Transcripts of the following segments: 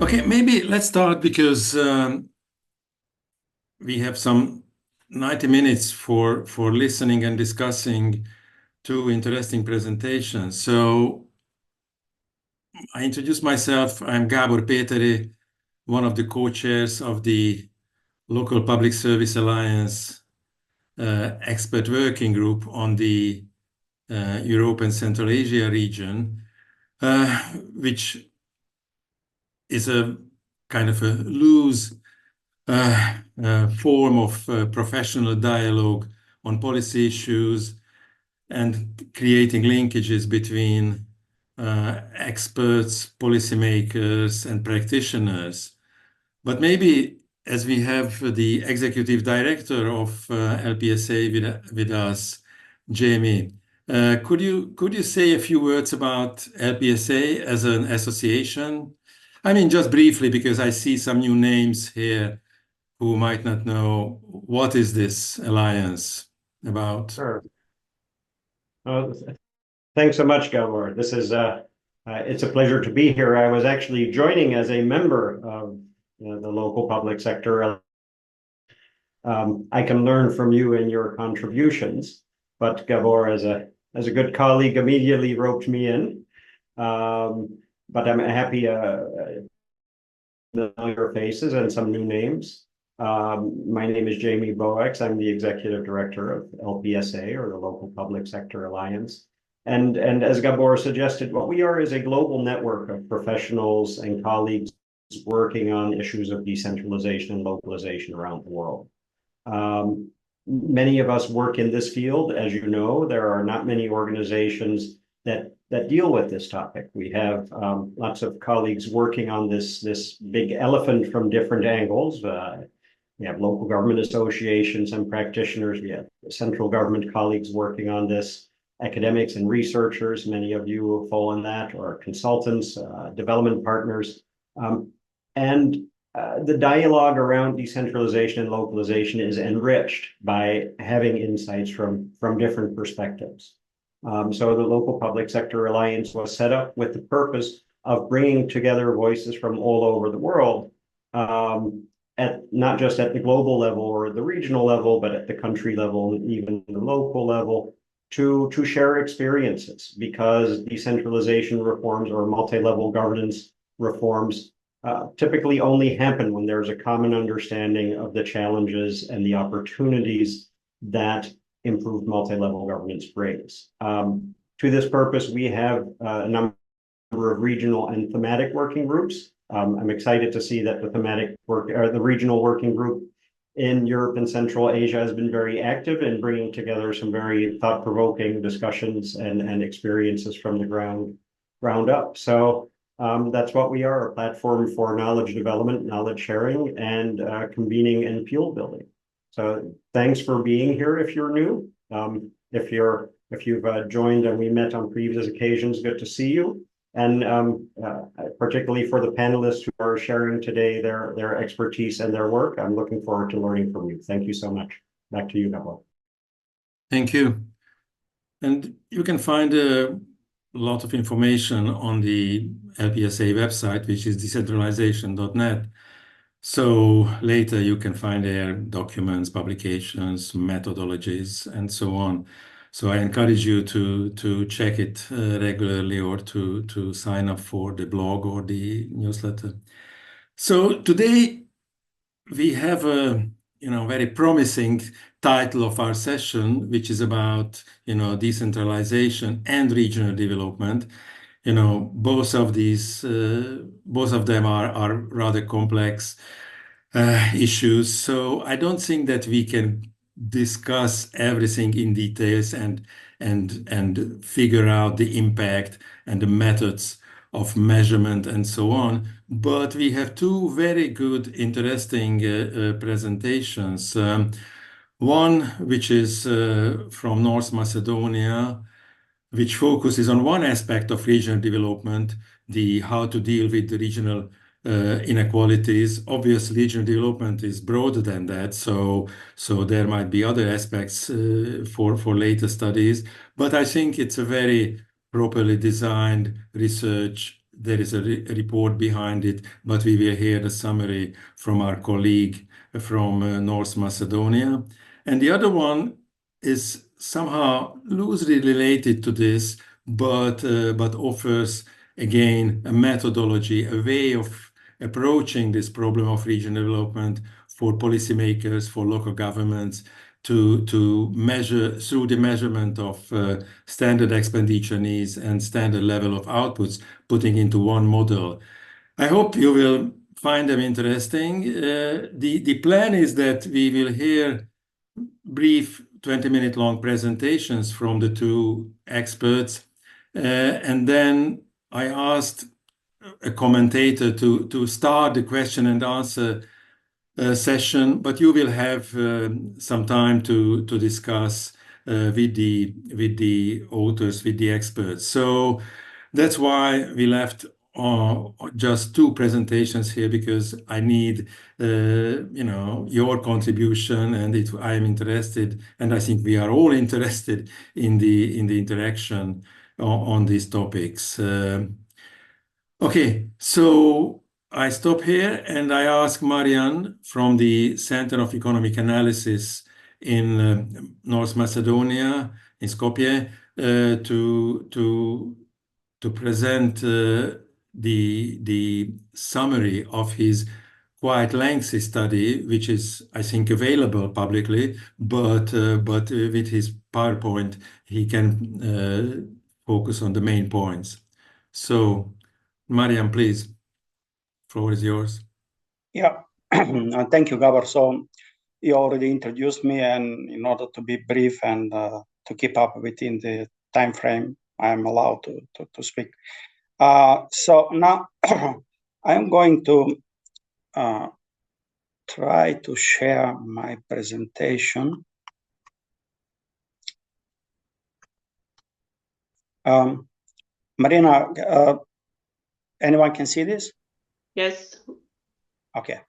Okay, maybe let's start because we have some 90 minutes for listening and discussing two interesting presentations. So I introduce myself. I'm Gabor Peteri, one of the co-chairs of the Local Public Service Alliance expert working group on the Europe and Central Asia region, which is a kind of a loose form of professional dialogue on policy issues and creating linkages between experts, policymakers, and practitioners. But maybe as we have the executive director of LPSA with us, Jamie, could you say a few words about LPSA as an association? I mean, just briefly, because I see some new names here who might not know what is this alliance about. Sure. Thanks so much, Gabor. This is it's a pleasure to be here. I was actually joining as a member of the local public sector. I can learn from you and your contributions, but Gabor, as a good colleague, immediately roped me in. But I'm happy to know your faces and some new names. My name is Jamie Boex. I'm the executive director of LPSA, or the Local Public Sector Alliance. And as Gabor suggested, what we are is a global network of professionals and colleagues working on issues of decentralization and localization around the world. Many of us work in this field. As you know, there are not many organizations that deal with this topic. We have lots of colleagues working on this big elephant from different angles. We have local government associations and practitioners. We have central government colleagues working on this, academics and researchers. Many of you will fall in that, or consultants, development partners. The dialogue around decentralization and localization is enriched by having insights from different perspectives. So the Local Public Sector Alliance was set up with the purpose of bringing together voices from all over the world, not just at the global level or the regional level, but at the country level and even the local level, to share experiences, because decentralization reforms or multi-level governance reforms typically only happen when there's a common understanding of the challenges and the opportunities that improved multi-level governance brings. To this purpose, we have a number of regional and thematic working groups. I'm excited to see that the regional working group in Europe and Central Asia has been very active in bringing together some very thought-provoking discussions and experiences from the ground up. So that's what we are, a platform for knowledge development, knowledge sharing, and convening and field building. So thanks for being here if you're new. If you've joined and we met on previous occasions, good to see you. And particularly for the panelists who are sharing today their expertise and their work, I'm looking forward to learning from you. Thank you so much. Back to you, Gabor. Thank you. And you can find a lot of information on the LPSA website, which is decentralization.net. So later you can find there documents, publications, methodologies, and so on. So I encourage you to check it regularly, or to sign up for the blog or the newsletter. So today we have a very promising title of our session, which is about decentralization and regional development. Both of them are rather complex issues. So I don't think that we can discuss everything in details and figure out the impact and the methods of measurement and so on. But we have two very good, interesting presentations. One, which is from North Macedonia, which focuses on one aspect of regional development, how to deal with the regional inequalities. Obviously, regional development is broader than that, so there might be other aspects for later studies. But I think it's a very properly designed research there is a report behind it, but we will hear the summary from our colleague from North Macedonia. And the other one is somehow loosely related to this, but offers again a methodology, a way of approaching this problem of regional development for policymakers, for local governments, to measure through the measurement of standard expenditure needs and standard level of outputs, putting into one model. I hope you will find them interesting. The plan is that we will hear brief 20-minute long presentations from the two experts. And then I asked a commentator to start the question and answer session, but you will have some time to discuss with the authors, with the experts. So that's why we left just two presentations here, because I need your contribution, and I am interested, and I think we are all interested in the interaction on these topics. Okay, so I stop here and I ask Marian from the Center of Economic Analysis in North Macedonia, in Skopje, to present the summary of his quite lengthy study, which is, I think, available publicly, but with his PowerPoint, he can focus on the main points. So, Marian, please, floor is yours. Yeah, thank you, Gabor. So you already introduced me, and in order to be brief and to keep up within the time frame, I am allowed to speak. So now I'm going to try to share my presentation. Marina, anyone can see this? Yes. Okay.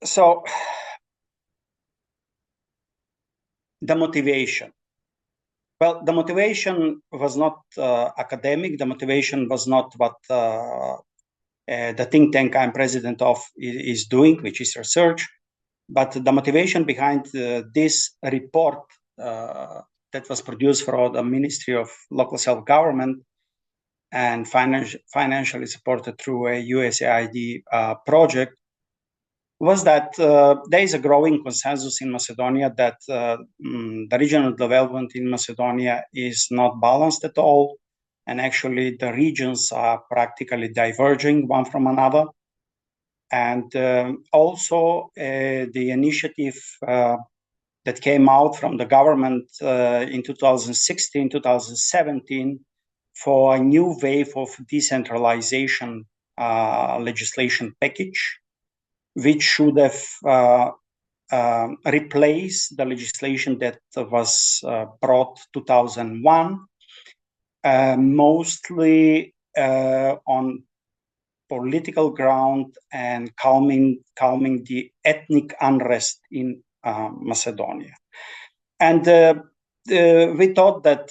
So the motivation. Well, the motivation was not academic. The motivation was not what the think tank I'm president of is doing, which is research. But the motivation behind this report that was produced for the Ministry of Local Self-Government and financially supported through a USAID project was that there is a growing consensus in Macedonia that the regional development in Macedonia is not balanced at all. And actually, the regions are practically diverging one from another. And also, the initiative that came out from the government in 2016, 2017 for a new wave of decentralization legislation package, which should have replaced the legislation that was brought 2001, mostly on political ground and calming the ethnic unrest in Macedonia. And we thought that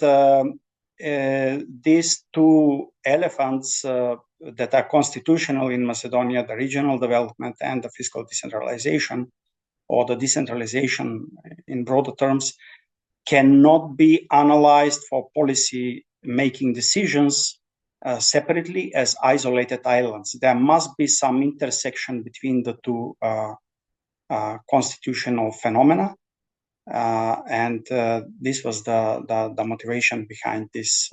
these two elephants that are constitutional in Macedonia, the regional development and the fiscal decentralization, or the decentralization in broader terms, cannot be analyzed for policy making decisions separately as isolated islands. There must be some intersection between the two constitutional phenomena. And this was the motivation behind this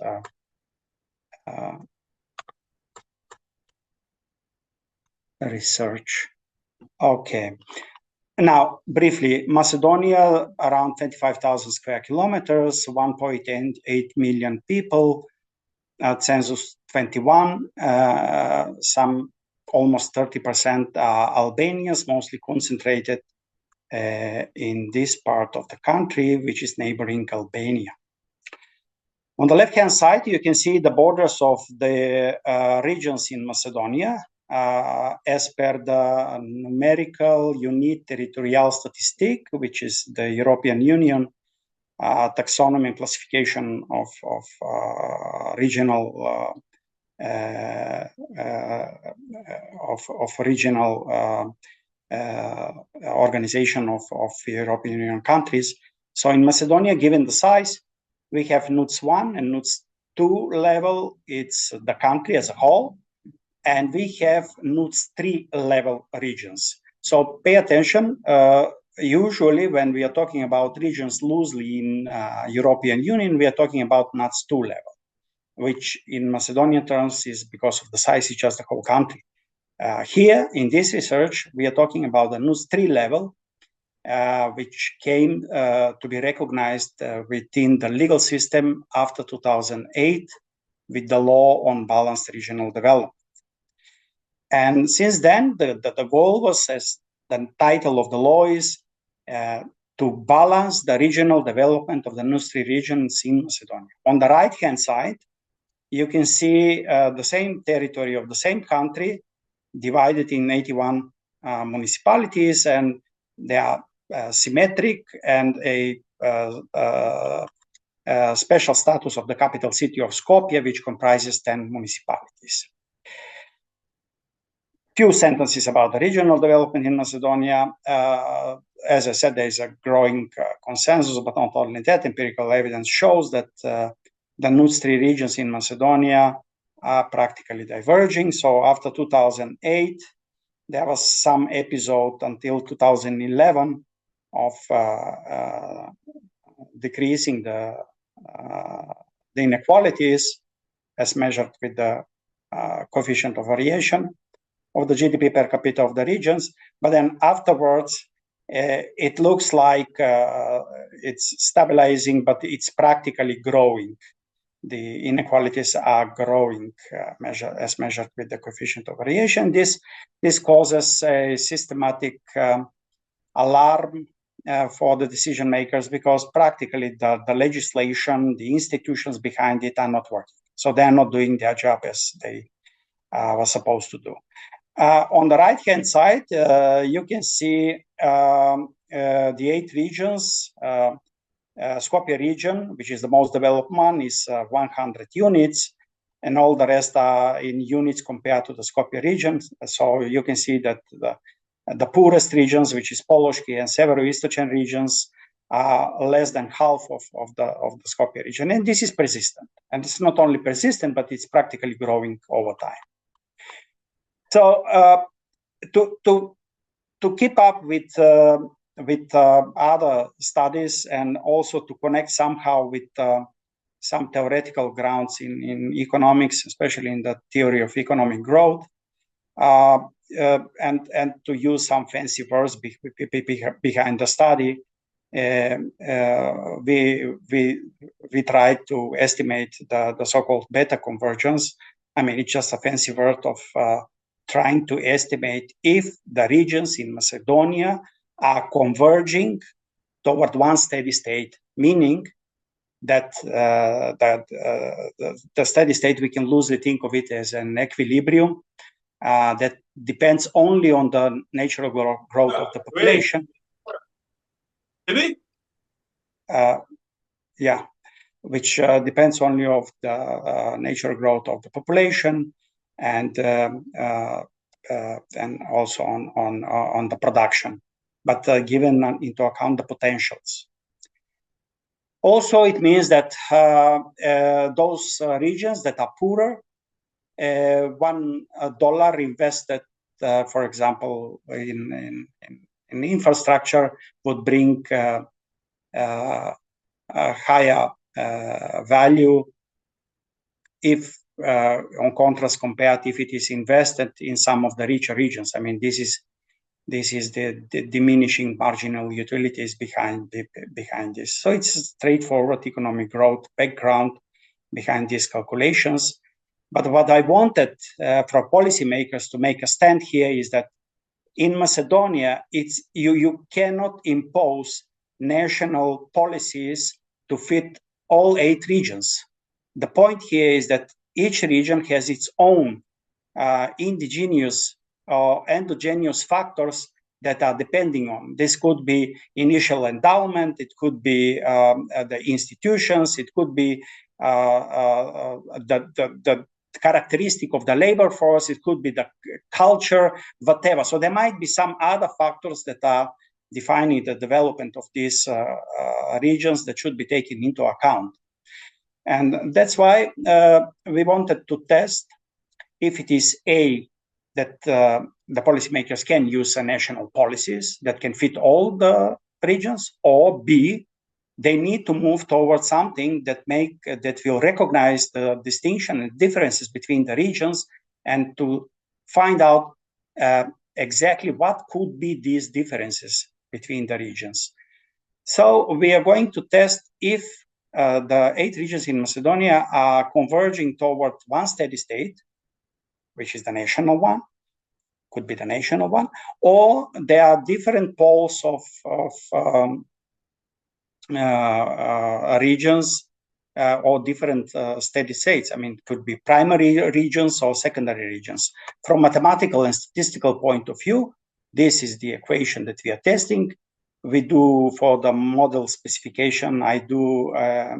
research. Okay. Now, briefly, Macedonia, around 25,000 square kilometers, 1.8 million people, census 21, some almost 30% Albanians, mostly concentrated in this part of the country, which is neighboring Albania. On the left-hand side, you can see the borders of the regions in Macedonia. As per the numerical unit territorial statistic, which is the European Union taxonomy and classification of regional organization of European Union countries. So in Macedonia, given the size, we have NUTS 1 and NUTS 2 level. It's the country as a whole. And we have NUTS 3 level regions. So pay attention. Usually when we are talking about regions loosely in European Union, we are talking about NUTS 2 level, which in Macedonian terms is, because of the size, it's just the whole country. Here in this research, we are talking about the NUTS 3 level, which came to be recognized within the legal system after 2008 with the law on balanced regional development. And since then, the goal was, as the title of the law is, to balance the regional development of the NUTS 3 regions in Macedonia. On the right-hand side, you can see the same territory of the same country divided in 81 municipalities, and they are symmetric, and a special status of the capital city of Skopje, which comprises 10 municipalities. Few sentences about the regional development in Macedonia. As I said, there is a growing consensus, but not only that, empirical evidence shows that the NUTS 3 regions in Macedonia are practically diverging. So after 2008, there was some episode until 2011 of decreasing the inequalities as measured with the coefficient of variation of the GDP per capita of the regions. But then afterwards, it looks like it's stabilizing, but it's practically growing. The inequalities are growing as measured with the coefficient of variation. This causes a systematic alarm for the decision makers, because practically the legislation, the institutions behind it are not working. So they're not doing their job as they were supposed to do. On the right-hand side, you can see the 8 regions. Skopje region, which is the most developed one, is 100 units, and all the rest are in units compared to the Skopje region. So you can see that the poorest regions, which is Poloski and Severoistočan regions, are less than half of the Skopje region. And this is persistent. And it's not only persistent, but it's practically growing over time. So to keep up with other studies, and also to connect somehow with some theoretical grounds in economics, especially in the theory of economic growth, and to use some fancy words behind the study, we tried to estimate the so-called beta convergence. I mean, it's just a fancy word of trying to estimate if the regions in Macedonia are converging toward one steady state, meaning that the steady state, we can loosely think of it as an equilibrium that depends only on the natural growth of the population. Which depends only of the natural growth of the population, and also on the production, but given into account the potentials. Also, it means that those regions that are poorer, $1 invested, for example, in infrastructure would bring a higher value if, on contrast, compared if it is invested in some of the richer regions. I mean, this is the diminishing marginal utilities behind this. So it's a straightforward economic growth background behind these calculations. But what I wanted for policymakers to make a stand here is that in Macedonia, you cannot impose national policies to fit all 8 regions. The point here is that each region has its own indigenous or endogenous factors that are depending on. This could be initial endowment, it could be the institutions, it could be the characteristic of the labor force, it could be the culture, whatever. So there might be some other factors that are defining the development of these regions that should be taken into account. And that's why we wanted to test if it is A, that the policymakers can use national policies that can fit all the regions, or B, they need to move towards something that will recognize the distinction and differences between the regions, and to find out exactly what could be these differences between the regions. So we are going to test if the 8 regions in Macedonia are converging toward one steady state, which is the national one, could be the national one, or there are different poles of regions or different steady states. I mean, it could be primary regions or secondary regions. From mathematical and statistical point of view, this is the equation that we are testing. We do, for the model specification, I do a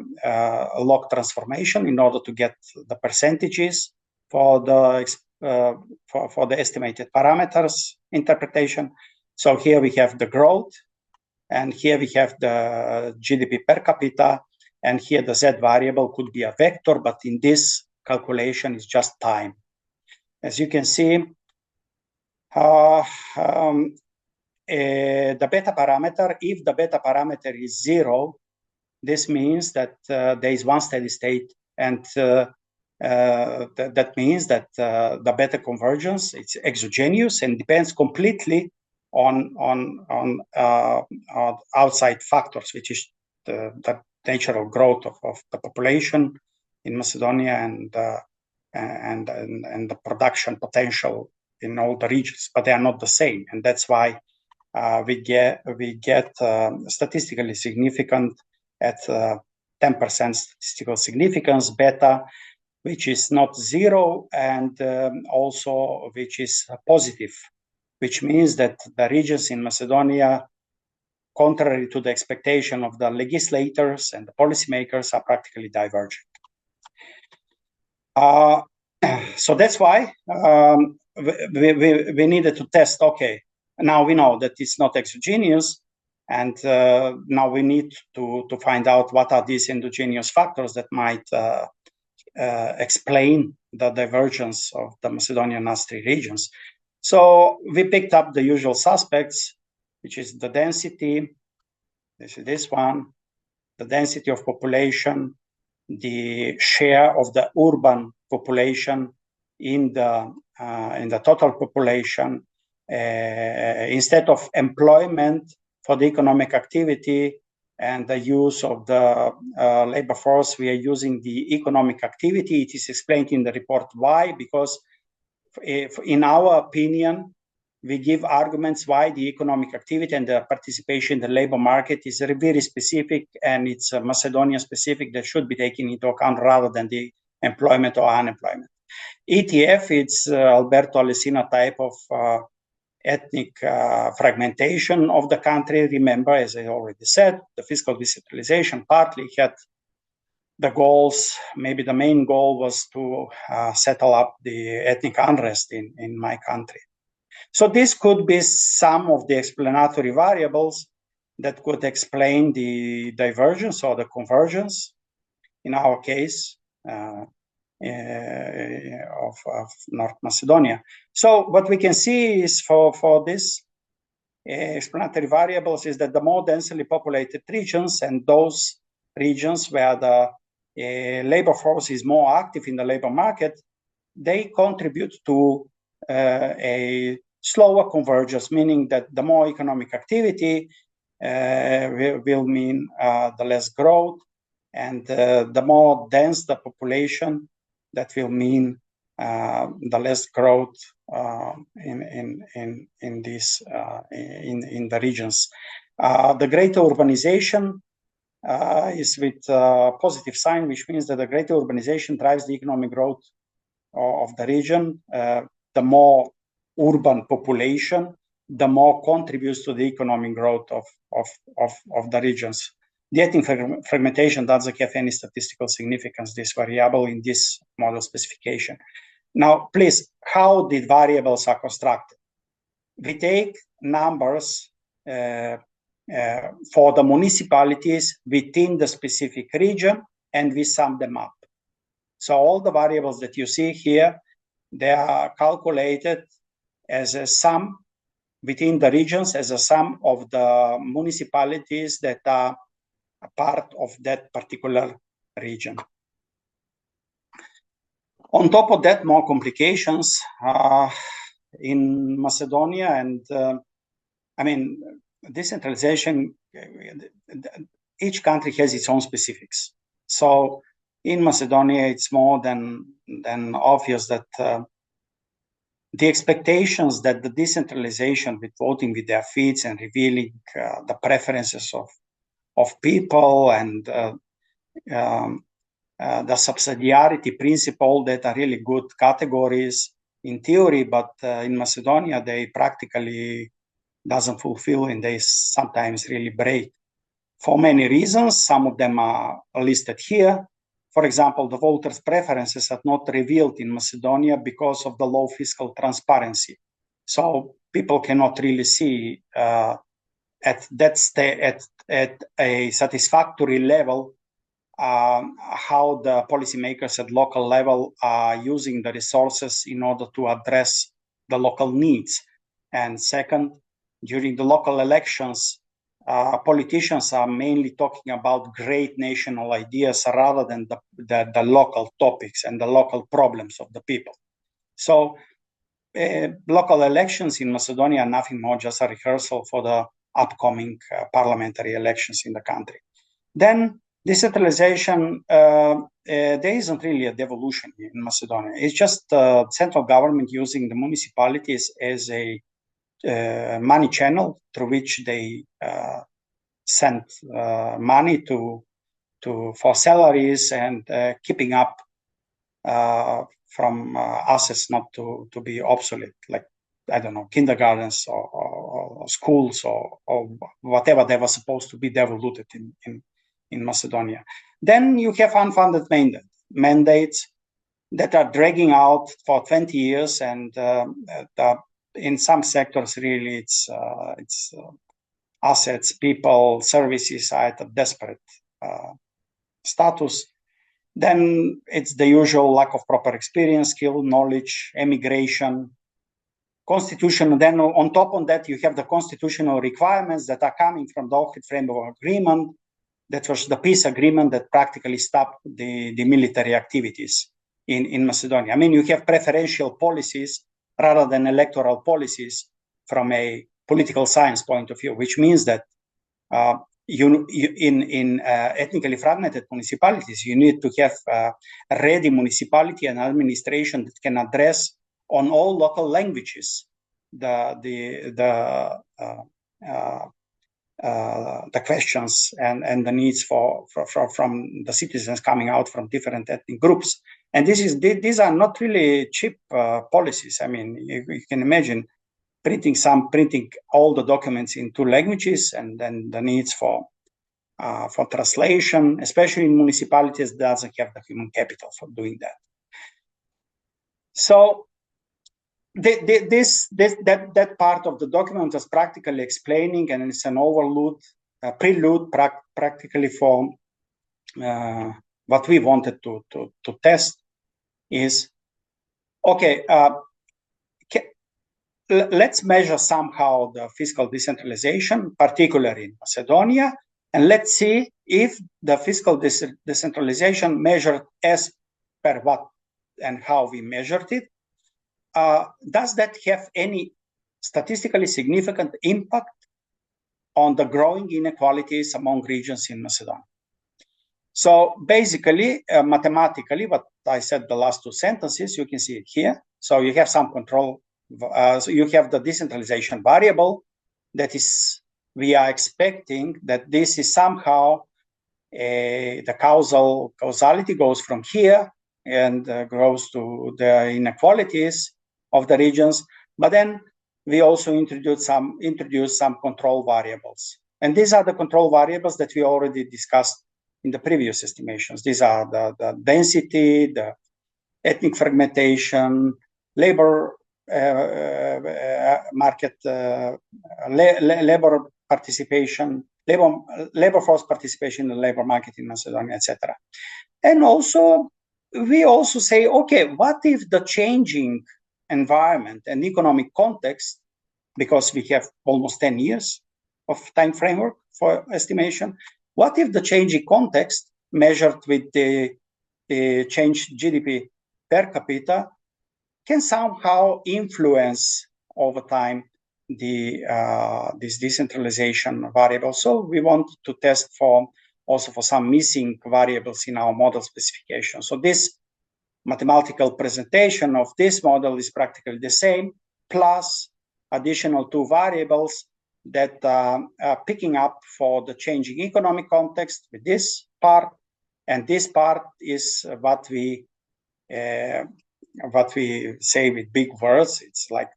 log transformation in order to get the percentages for the estimated parameters interpretation. So here we have the growth, and here we have the GDP per capita, and here the Z variable could be a vector, but in this calculation is just time. As you can see, the beta parameter, if the beta parameter is 0, this means that there is one steady state, and that means that the beta convergence, it's exogenous and depends completely on outside factors, which is the natural growth of the population in Macedonia and the production potential in all the regions, but they are not the same, and that's why we get statistically significant at 10% statistical significance beta, which is not 0, and also which is positive, which means that the regions in Macedonia, contrary to the expectation of the legislators and the policymakers, are practically divergent. So that's why we needed to test, okay, now we know that it's not exogenous, and now we need to find out what are these endogenous factors that might explain the divergence of the Macedonian NAS3 regions. So we picked up the usual suspects, which is the density, this is this one, the density of population, the share of the urban population in the total population. Instead of employment for the economic activity and the use of the labor force, we are using the economic activity. It is explained in the report why, because in our opinion, we give arguments why the economic activity and the participation in the labor market is very specific, and it's Macedonia specific, that should be taken into account rather than the employment or unemployment. ETF, it's Alberto Alessina type of ethnic fragmentation of the country. Remember, as I already said, the fiscal decentralization partly had the goals, maybe the main goal was to settle up the ethnic unrest in my country. So this could be some of the explanatory variables that could explain the divergence or the convergence, in our case, of North Macedonia. So what we can see is for this explanatory variables is that the more densely populated regions, and those regions where the labor force is more active in the labor market, they contribute to a slower convergence, meaning that the more economic activity will mean the less growth, and the more dense the population, that will mean the less growth in the regions. The greater urbanization is with positive sign, which means that the greater urbanization drives the economic growth of the region. The more urban population, the more contributes to the economic growth of the regions. The ethnic fragmentation doesn't have any statistical significance, this variable in this model specification. Now, please, how did variables are constructed? We take numbers for the municipalities within the specific region, and we sum them up. So all the variables that you see here, they are calculated as a sum within the regions, as a sum of the municipalities that are a part of that particular region. On top of that, more complications in Macedonia, and I mean, decentralization, each country has its own specifics. So in Macedonia, it's more than obvious that the expectations that the decentralization with voting with their feet and revealing the preferences of people and the subsidiarity principle, that are really good categories in theory, but in Macedonia, they practically doesn't fulfill, and they sometimes really break for many reasons. Some of them are listed here. For example, the voters' preferences are not revealed in Macedonia because of the low fiscal transparency. So people cannot really see at a satisfactory level how the policymakers at local level are using the resources in order to address the local needs. And second, during the local elections, politicians are mainly talking about great national ideas rather than the local topics and the local problems of the people. So local elections in Macedonia are nothing more just a rehearsal for the upcoming parliamentary elections in the country. Then decentralization, there isn't really a devolution in Macedonia. It's just the central government using the municipalities as a money channel through which they send money for salaries and keeping up from assets not to be obsolete, like, I don't know, kindergartens or schools or whatever they were supposed to be devoluted in Macedonia. Then you have unfunded mandates that are dragging out for 20 years, and in some sectors, really, it's assets, people, services are at a desperate status. Then it's the usual lack of proper experience, skill, knowledge, emigration, constitution. Then on top of that, you have the constitutional requirements that are coming from the Ohrid Framework Agreement. That was the peace agreement that practically stopped the military activities in Macedonia. I mean, you have preferential policies rather than electoral policies from a political science point of view, which means that in ethnically fragmented municipalities, you need to have a ready municipality and administration that can address on all local languages the questions and the needs from the citizens coming out from different ethnic groups. And these are not really cheap policies. I mean, you can imagine printing all the documents in 2 languages, and then the needs for translation, especially in municipalities, doesn't have the human capital for doing that. So that part of the document was practically explaining, and it's an prelude practically for what we wanted to test is, okay, let's measure somehow the fiscal decentralization, particularly in Macedonia, and let's see if the fiscal decentralization measured as per what and how we measured it, does that have any statistically significant impact on the growing inequalities among regions in Macedonia? So basically, mathematically, what I said the last 2 sentences, you can see it here. So you have some control. So you have the decentralization variable that is, we are expecting that this is somehow the causality goes from here and grows to the inequalities of the regions. But then we also introduced some control variables. And these are the control variables that we already discussed in the previous estimations. These are the density, the ethnic fragmentation, labor market, labor participation, labor force participation in the labor market in Macedonia, etc. And also, we also say, okay, what if the changing environment and economic context, because we have almost 10 years of time framework for estimation, what if the changing context measured with the changed GDP per capita can somehow influence over time this decentralization variable? So we want to test also for some missing variables in our model specification. So this mathematical presentation of this model is practically the same, plus additional 2 variables that are picking up for the changing economic context with this part, and this part is what we say with big words. It's like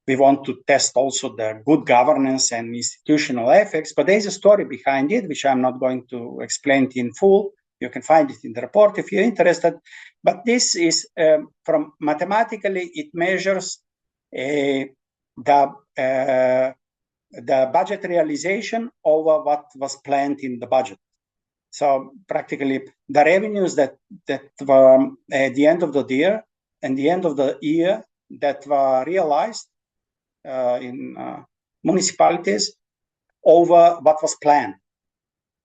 we want to test also the good governance and institutional effects, but there's a story behind it, which I'm not going to explain in full. You can find it in the report if you're interested. But this is from mathematically, it measures the budget realization over what was planned in the budget. So practically, the revenues that were at the end of the year and the end of the year that were realized in municipalities over what was planned.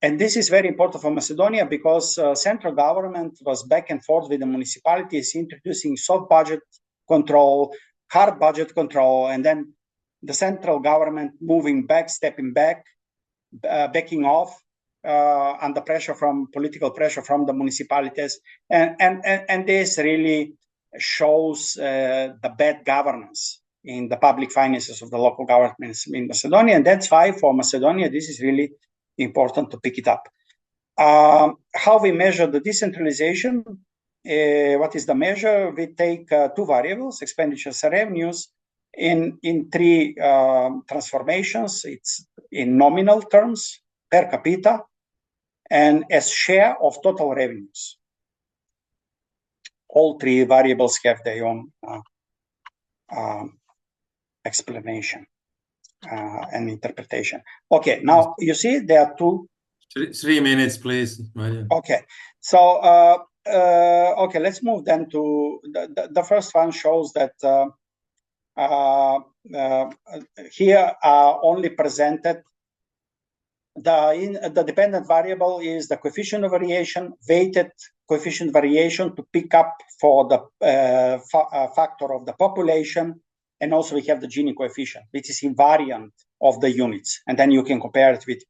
And this is very important for Macedonia because central government was back and forth with the municipalities, introducing soft budget control, hard budget control, and then the central government moving back, stepping back, backing off under pressure from political pressure from the municipalities. And this really shows the bad governance in the public finances of the local governments in Macedonia. And that's why for Macedonia, this is really important to pick it up. How we measure the decentralization, what is the measure? We take 2 variables, expenditures and revenues, in 3 transformations. It's in nominal terms, per capita, and as share of total revenues. All 3 variables have their own explanation and interpretation. Okay, now you see there are 2. 3 minutes, please, Marian. Okay, so okay, let's move then to the first one. Shows that here are only presented the dependent variable is the coefficient of variation, weighted coefficient variation to pick up for the factor of the population. And also we have the Gini coefficient, which is invariant of the units. And then you can compare it with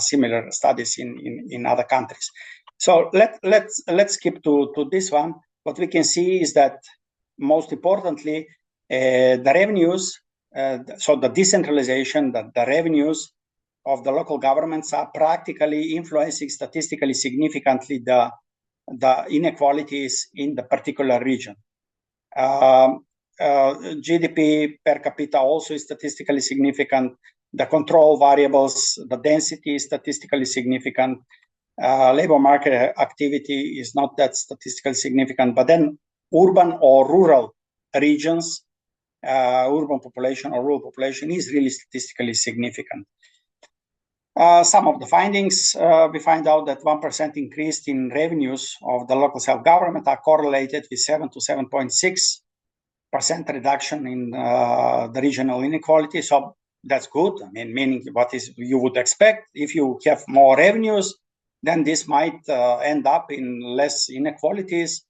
similar studies in other countries. So let's skip to this one. What we can see is that most importantly, the revenues, so the decentralization, the revenues of the local governments are practically influencing statistically significantly the inequalities in the particular region. GDP per capita also is statistically significant. The control variables, the density is statistically significant. Labor market activity is not that statistically significant, but then urban or rural regions, urban population or rural population is really statistically significant. Some of the findings, we find out that 1% increase in revenues of the local self-government are correlated with 7 to 7.6% reduction in the regional inequality. So that's good. I mean, meaning what is you would expect. If you have more revenues, then this might end up in less inequalities.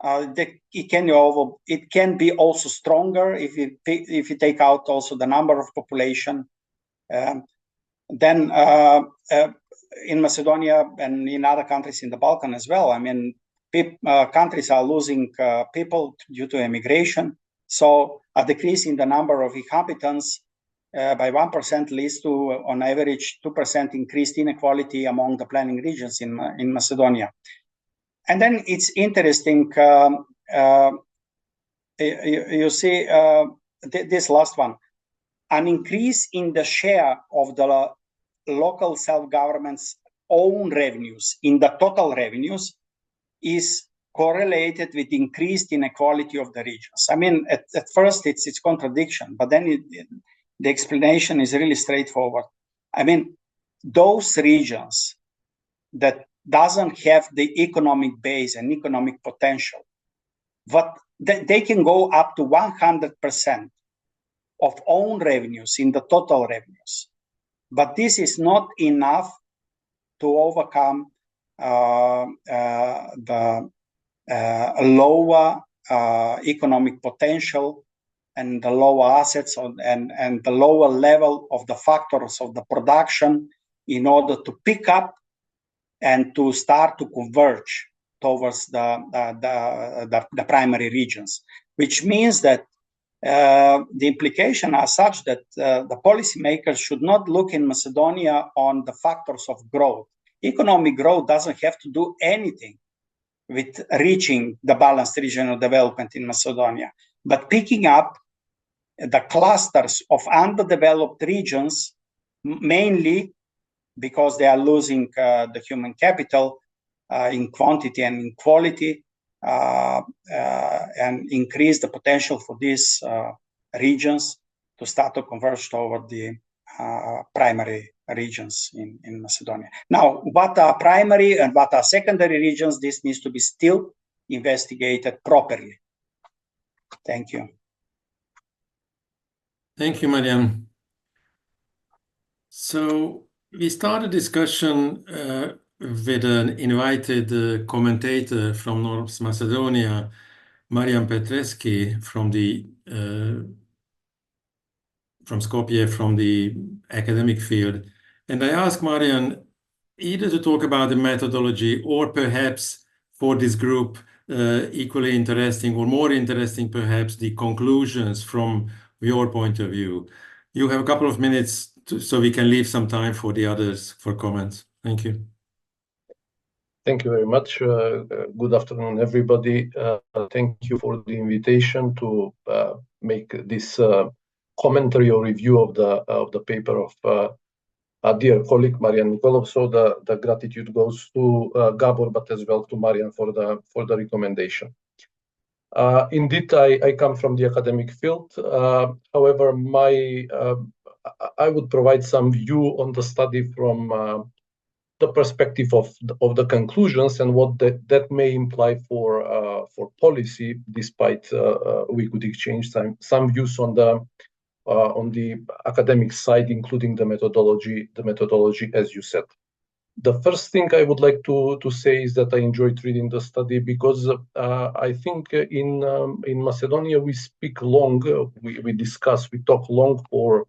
It can be also stronger if you take out also the number of population. Then in Macedonia and in other countries in the Balkan as well, I mean, countries are losing people due to immigration. So a decrease in the number of inhabitants by 1% leads to, on average, 2% increased inequality among the planning regions in Macedonia. And then it's interesting, you see this last one, an increase in the share of the local self-government's own revenues in the total revenues is correlated with increased inequality of the regions. I mean, at first it's contradiction, but then the explanation is really straightforward. I mean, those regions that doesn't have the economic base and economic potential, but they can go up to 100% of own revenues in the total revenues. But this is not enough to overcome the lower economic potential and the lower assets and the lower level of the factors of the production in order to pick up and to start to converge towards the primary regions, which means that the implications are such that the policymakers should not look in Macedonia on the factors of growth. Economic growth doesn't have to do anything with reaching the balanced regional development in Macedonia, but picking up the clusters of underdeveloped regions, mainly because they are losing the human capital in quantity and in quality, and increase the potential for these regions to start to converge toward the primary regions in Macedonia. Now, what are primary and what are secondary regions? This needs to be still investigated properly. Thank you. Thank you, Marian. So we start a discussion with an invited commentator from North Macedonia, Marian Petreski from Skopje, from the academic field. And I asked Marian either to talk about the methodology or perhaps for this group, equally interesting or more interesting, perhaps the conclusions from your point of view. You have a couple of minutes so we can leave some time for the others for comments. Thank you. Thank you very much. Good afternoon, everybody. Thank you for the invitation to make this commentary or review of the paper of our dear colleague Marian Nikolov. So the gratitude goes to Gabor, but as well to Marian for the recommendation. Indeed, I come from the academic field. However, I would provide some view on the study from the perspective of the conclusions and what that may imply for policy. Despite we could exchange some views on the academic side, including the methodology, as you said. The first thing I would like to say is that I enjoyed reading the study because I think in Macedonia we speak long, we talk long for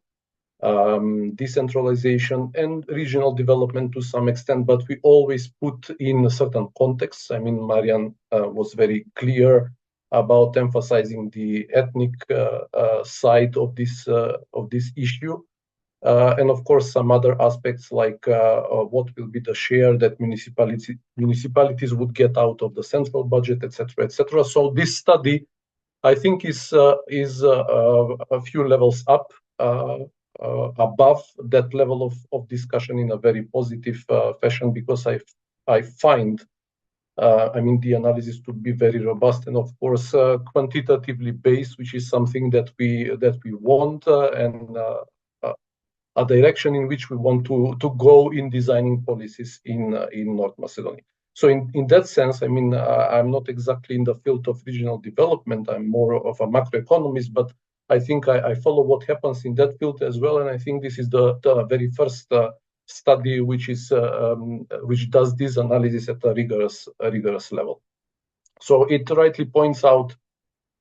decentralization and regional development to some extent, but we always put in a certain context. I mean, Marian was very clear about emphasizing the ethnic side of this issue. And of course, some other aspects like what will be the share that municipalities would get out of the central budget, etc., etc. So this study, I think, is a few levels up above that level of discussion in a very positive fashion, because I find the analysis to be very robust and of course quantitatively based, which is something that we want and a direction in which we want to go in designing policies in North Macedonia. So in that sense, I'm not exactly in the field of regional development. I'm more of a macroeconomist, but I think I follow what happens in that field as well. And I think this is the very first study which does this analysis at a rigorous level. So it rightly points out,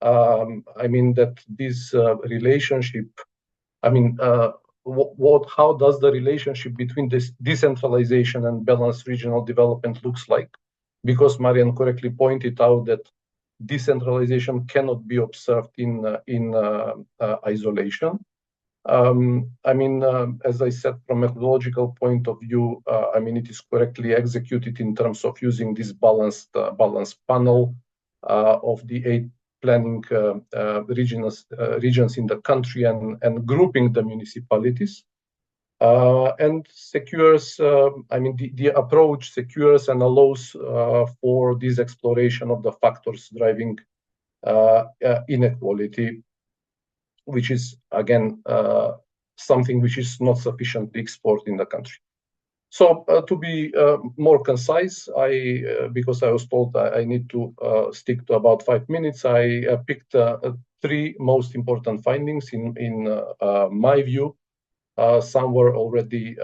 that this relationship, how does the relationship between this decentralization and balanced regional development looks like? Because Marian correctly pointed out that decentralization cannot be observed in isolation. As I said, from a methodological point of view, it is correctly executed in terms of using this balanced panel of the planning regions in the country and grouping the municipalities. And secures, the approach secures and allows for this exploration of the factors driving inequality, which is, again, something which is not sufficiently explored in the country. So to be more concise, because I was told I need to stick to about 5 minutes, I picked 3 most important findings in my view. Some were already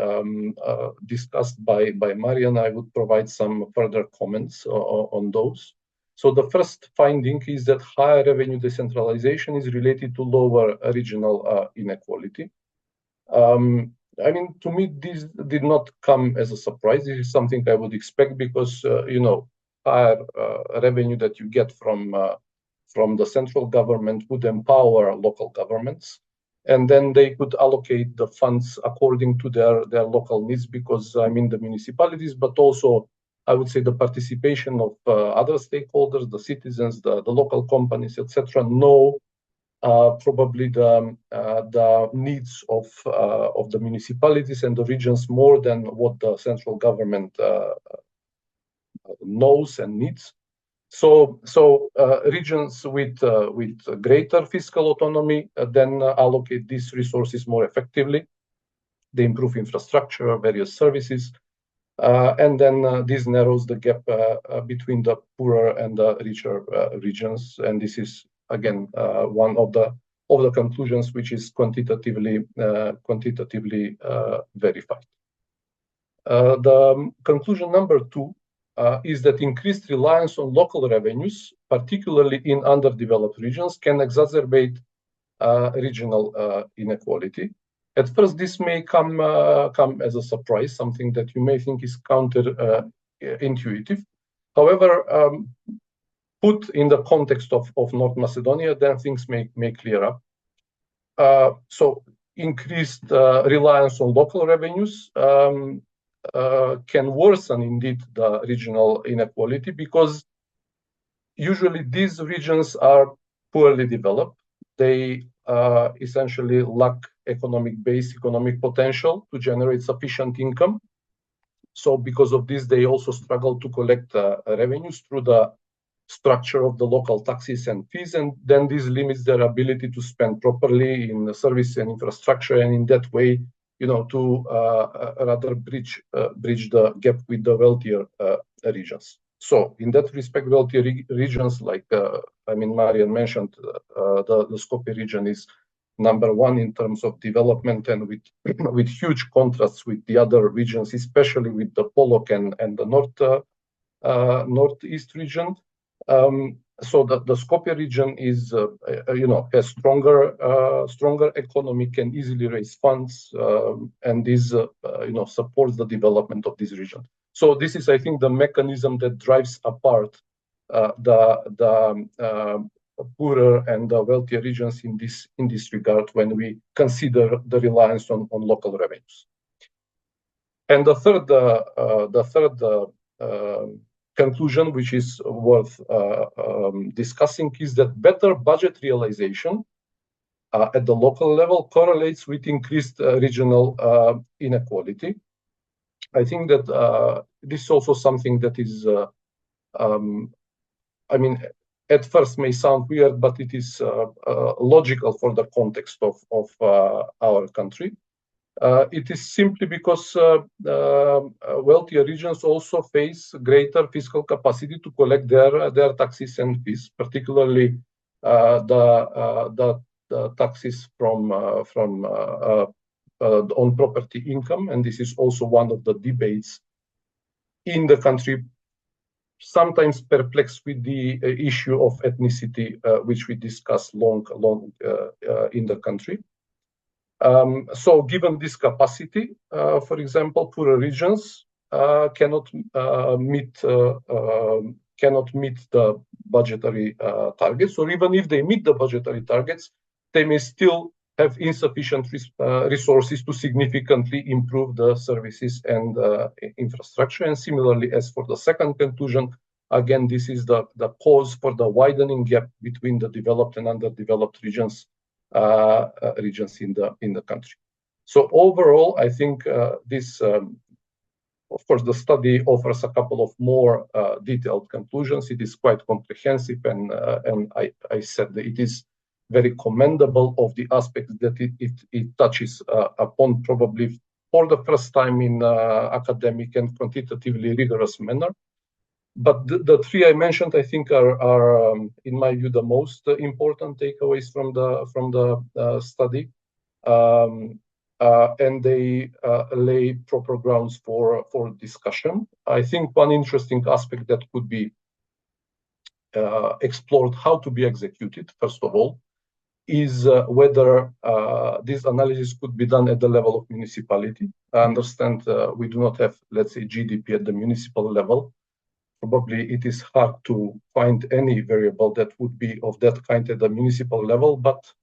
discussed by Marian. I would provide some further comments on those. So the first finding is that higher revenue decentralization is related to lower regional inequality. To me, this did not come as a surprise. This is something I would expect because, higher revenue that you get from the central government would empower local governments. And then they could allocate the funds according to their local needs because, the municipalities, but also, I would say, the participation of other stakeholders, the citizens, the local companies, etc., know probably the needs of the municipalities and the regions more than what the central government knows and needs. So regions with greater fiscal autonomy then allocate these resources more effectively. They improve infrastructure, various services, and then this narrows the gap between the poorer and the richer regions. And this is, again, one of the conclusions which is quantitatively verified. The conclusion number 2 is that increased reliance on local revenues, particularly in underdeveloped regions, can exacerbate regional inequality. At first, this may come as a surprise, something that you may think is counterintuitive. However, put in the context of North Macedonia, then things may clear up. So increased reliance on local revenues can worsen indeed the regional inequality because usually these regions are poorly developed. They essentially lack economic base, economic potential to generate sufficient income. So because of this, they also struggle to collect revenues through the structure of the local taxes and fees, and then this limits their ability to spend properly in the service and infrastructure, and in that way, to rather bridge the gap with the wealthier regions. So in that respect, wealthier regions like, Marian mentioned, the Skopje region is number 1 in terms of development and with huge contrasts with the other regions, especially with the Polok and the northeast region. So the Skopje region is, has stronger economy, can easily raise funds, and this, supports the development of this region. So this is, I think, the mechanism that drives apart the poorer and the wealthier regions in this regard when we consider the reliance on local revenues. And the third conclusion, which is worth discussing, is that better budget realization at the local level correlates with increased regional inequality. I think that this is also something that is, at first may sound weird, but it is logical for the context of our country. It is simply because wealthier regions also face greater fiscal capacity to collect their taxes and fees, particularly the taxes from on property income, and this is also one of the debates in the country, sometimes perplexed with the issue of ethnicity, which we discussed long in the country. So given this capacity, for example, poorer regions cannot meet the budgetary targets, or even if they meet the budgetary targets, they may still have insufficient resources to significantly improve the services and infrastructure. And similarly, as for the second conclusion, Again, this is the cause for the widening gap between the developed and underdeveloped regions in the country. So overall, I think this, of course, the study offers a couple of more detailed conclusions. It is quite comprehensive, and I said that it is very commendable of the aspects that it touches upon, probably for the first time in academic and quantitatively rigorous manner. But the three I mentioned, I think, are in my view, the most important takeaways from the study, and they lay proper grounds for discussion. I think one interesting aspect that could be explored, how to be executed, first of all, is whether this analysis could be done at the level of municipality. I understand we do not have, let's say, GDP at the municipal level. Probably it is hard to find any variable that would be of that kind at the municipal level, but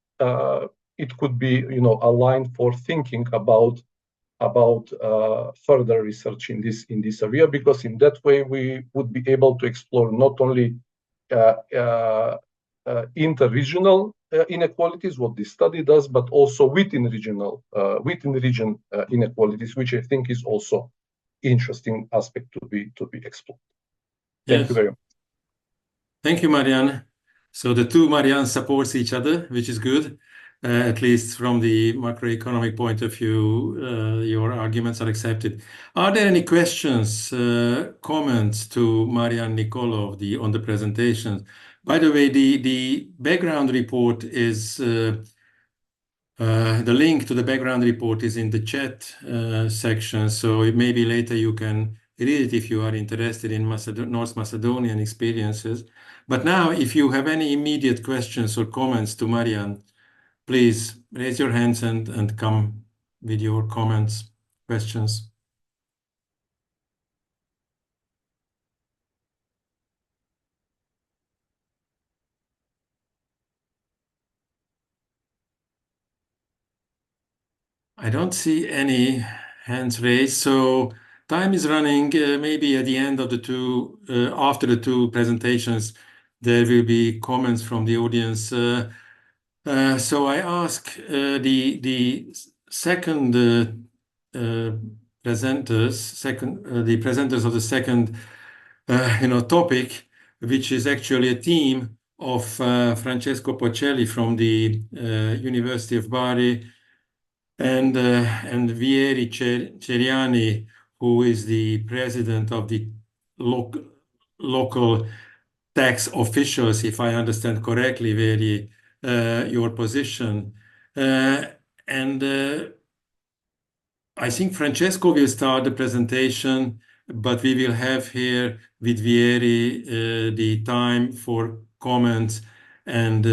it could be, a line for thinking about further research in this area, because in that way we would be able to explore not only inter-regional inequalities, what this study does, but also within region inequalities, which I think is also interesting aspect to be explored. Thank you very much. Thank you, Marian. So the two Marian supports each other, which is good. At least from the macroeconomic point of view, your arguments are accepted. Are there any questions, comments to Marian Nikolov on the presentation? By the way, the background report is the link to the background report is in the chat section, so maybe later you can read it if you are interested in North Macedonian experiences. But now, if you have any immediate questions or comments to Marian, please raise your hands and come with your comments, questions. I don't see any hands raised, so time is running. Maybe at the end of after the two presentations, there will be comments from the audience. So I ask the second the presenters of the second topic, which is actually a theme of Francesco Pocelli from the University of Bari, and Vieri Ceriani, who is the president of the local tax officials, if I understand correctly, Vieri, your position. I think Francesco will start the presentation, but we will have here with Vieri the time for comments and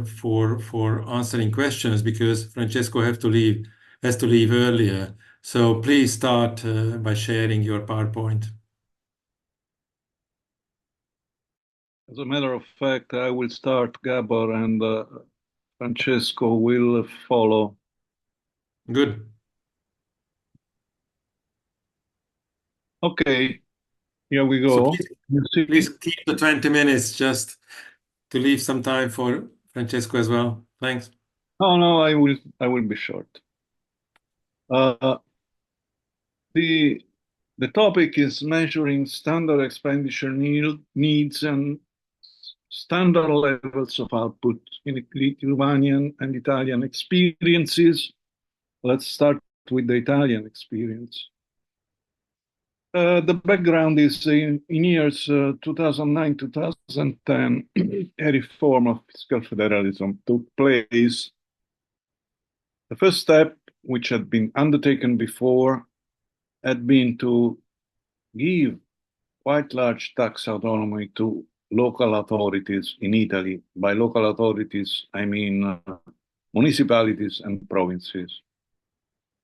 for answering questions, because Francesco has to leave earlier. So please start by sharing your PowerPoint. As a matter of fact, I will start, Gabor, and Francesco will follow. Good. Okay, here we go. So please keep the 20 minutes just to leave some time for Francesco as well. Thanks. Oh, no, I will be short. The topic is measuring standard expenditure needs and standard levels of output in Lithuanian and Italian experiences. Let's start with the Italian experience. The background is in years 2009-2010, a reform of fiscal federalism took place. The first step, which had been undertaken before, had been to give quite large tax autonomy to local authorities in Italy. By local authorities, I mean municipalities and provinces.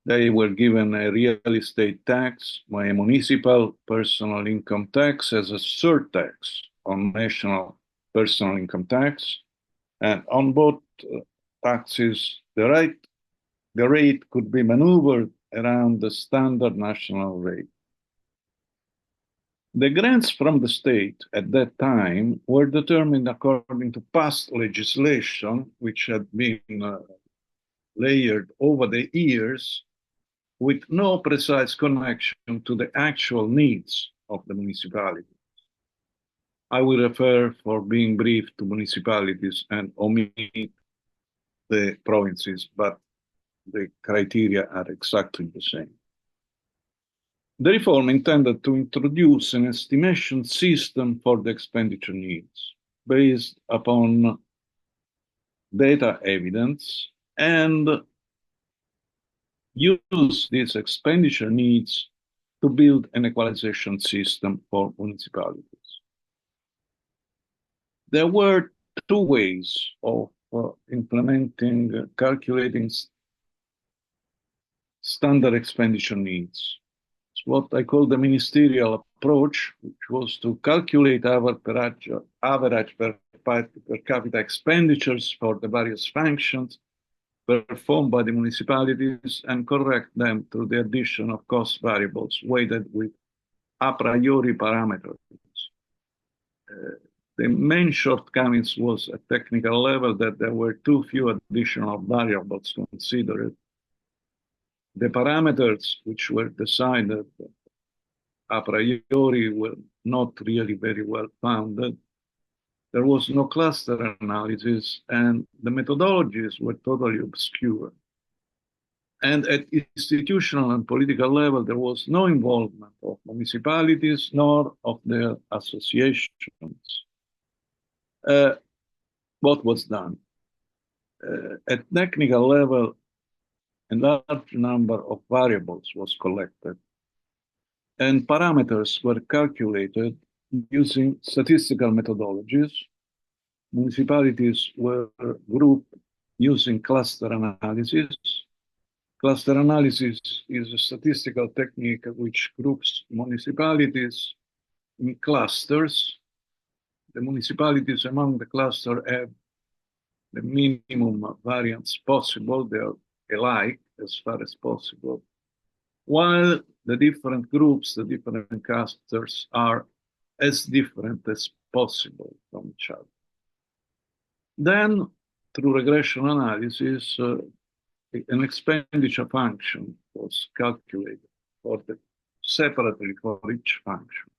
They were given a real estate tax, a municipal personal income tax as a surtax on national personal income tax. And on both taxes, the rate could be maneuvered around the standard national rate. The grants from the state at that time were determined according to past legislation, which had been layered over the years with no precise connection to the actual needs of the municipality. I will refer, for being brief, to municipalities and omit the provinces, but the criteria are exactly the same. The reform intended to introduce an estimation system for the expenditure needs based upon data evidence and use these expenditure needs to build an equalization system for municipalities. There were two ways of calculating standard expenditure needs. It's what I call the ministerial approach, which was to calculate average per capita expenditures for the various functions performed by the municipalities and correct them through the addition of cost variables weighted with a priori parameters. The main shortcomings was at technical level that there were too few additional variables considered. The parameters which were decided a priori were not really very well founded. There was no cluster analysis, and the methodologies were totally obscure. And at institutional and political level, there was no involvement of municipalities nor of their associations. What was done? At technical level, a large number of variables was collected, and parameters were calculated using statistical methodologies. Municipalities were grouped using cluster analysis. Cluster analysis is a statistical technique which groups municipalities in clusters. The municipalities among the cluster have the minimum variance possible. They are alike as far as possible, while the different groups, the different clusters are as different as possible from each other. Then, through regression analysis, an expenditure function was calculated separately for each function.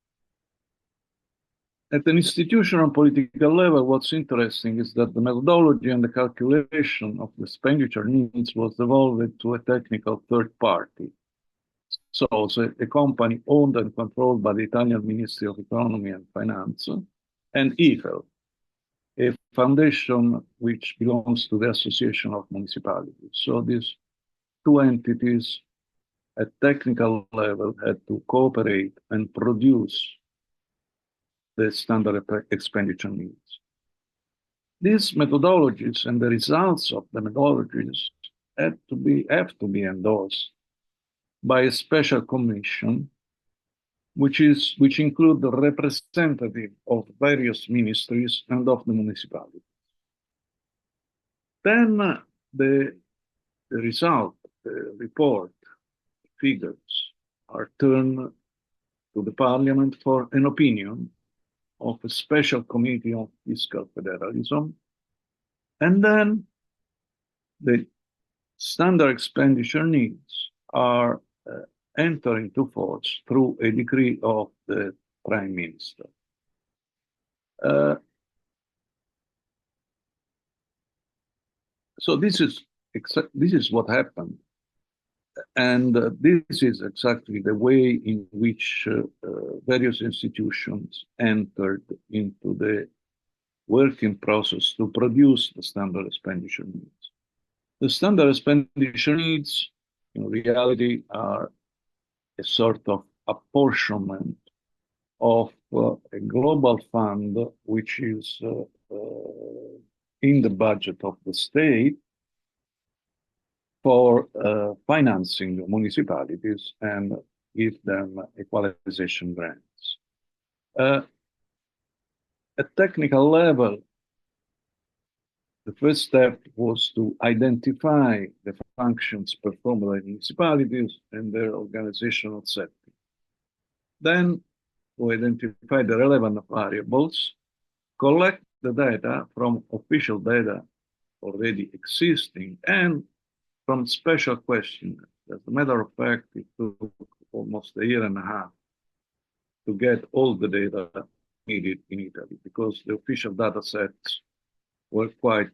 At an institutional political level, what's interesting is that the methodology and the calculation of the expenditure needs was devolved to a technical third party. So a company owned and controlled by the Italian Ministry of Economy and Finance, and IFEL, a foundation which belongs to the Association of Municipalities. So these two entities at technical level had to cooperate and produce the standard expenditure needs. These methodologies and the results of the methodologies have to be endorsed by a special commission, which include the representative of various ministries and of the municipality. Then the result, the report, figures are turned to the parliament for an opinion of a special committee on fiscal federalism. And then the standard expenditure needs are enter into force through a decree of the Prime Minister. So this is what happened, and this is exactly the way in which various institutions entered into the working process to produce the standard expenditure needs. The standard expenditure needs, in reality, are a sort of apportionment of a global fund which is in the budget of the state for financing municipalities and give them equalization grants. At technical level, the first step was to identify the functions performed by municipalities and their organizational setting. Then to identify the relevant variables, collect the data from official data already existing, and from special questionnaires. As a matter of fact, it took almost a year and a half to get all the data needed in Italy because the official data sets were quite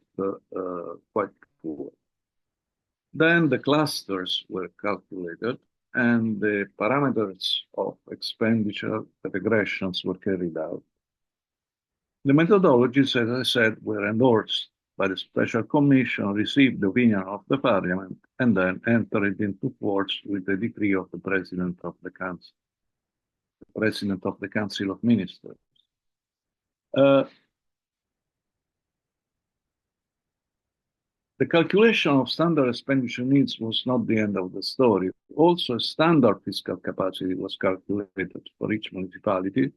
poor. Then the clusters were calculated and the parameters of expenditure regressions were carried out. The methodologies, as I said, were endorsed by the Special Commission, received the opinion of the Parliament, and then entered into force with the decree of the President of the Council, of Ministers. The calculation of standard expenditure needs was not the end of the story. Also, a standard fiscal capacity was calculated for each municipality.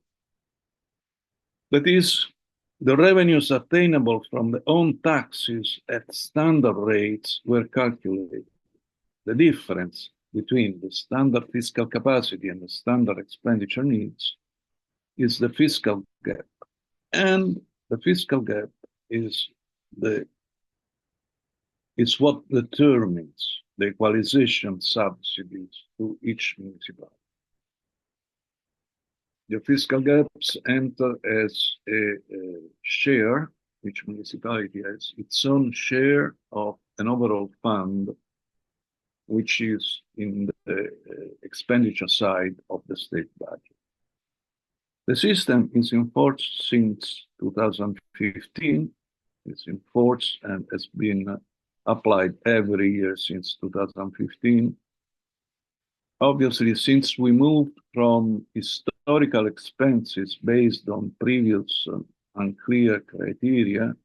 That is, the revenues attainable from the own taxes at standard rates were calculated. The difference between the standard fiscal capacity and the standard expenditure needs is the fiscal gap. And the fiscal gap is what determines the equalization subsidies to each municipality. The fiscal gaps enter as a share. Each municipality has its own share of an overall fund, which is in the expenditure side of the state budget. The system is in force since 2015. It's in force and has been applied every year since 2015. Obviously, since we moved from historical expenses based on previous unclear criteria,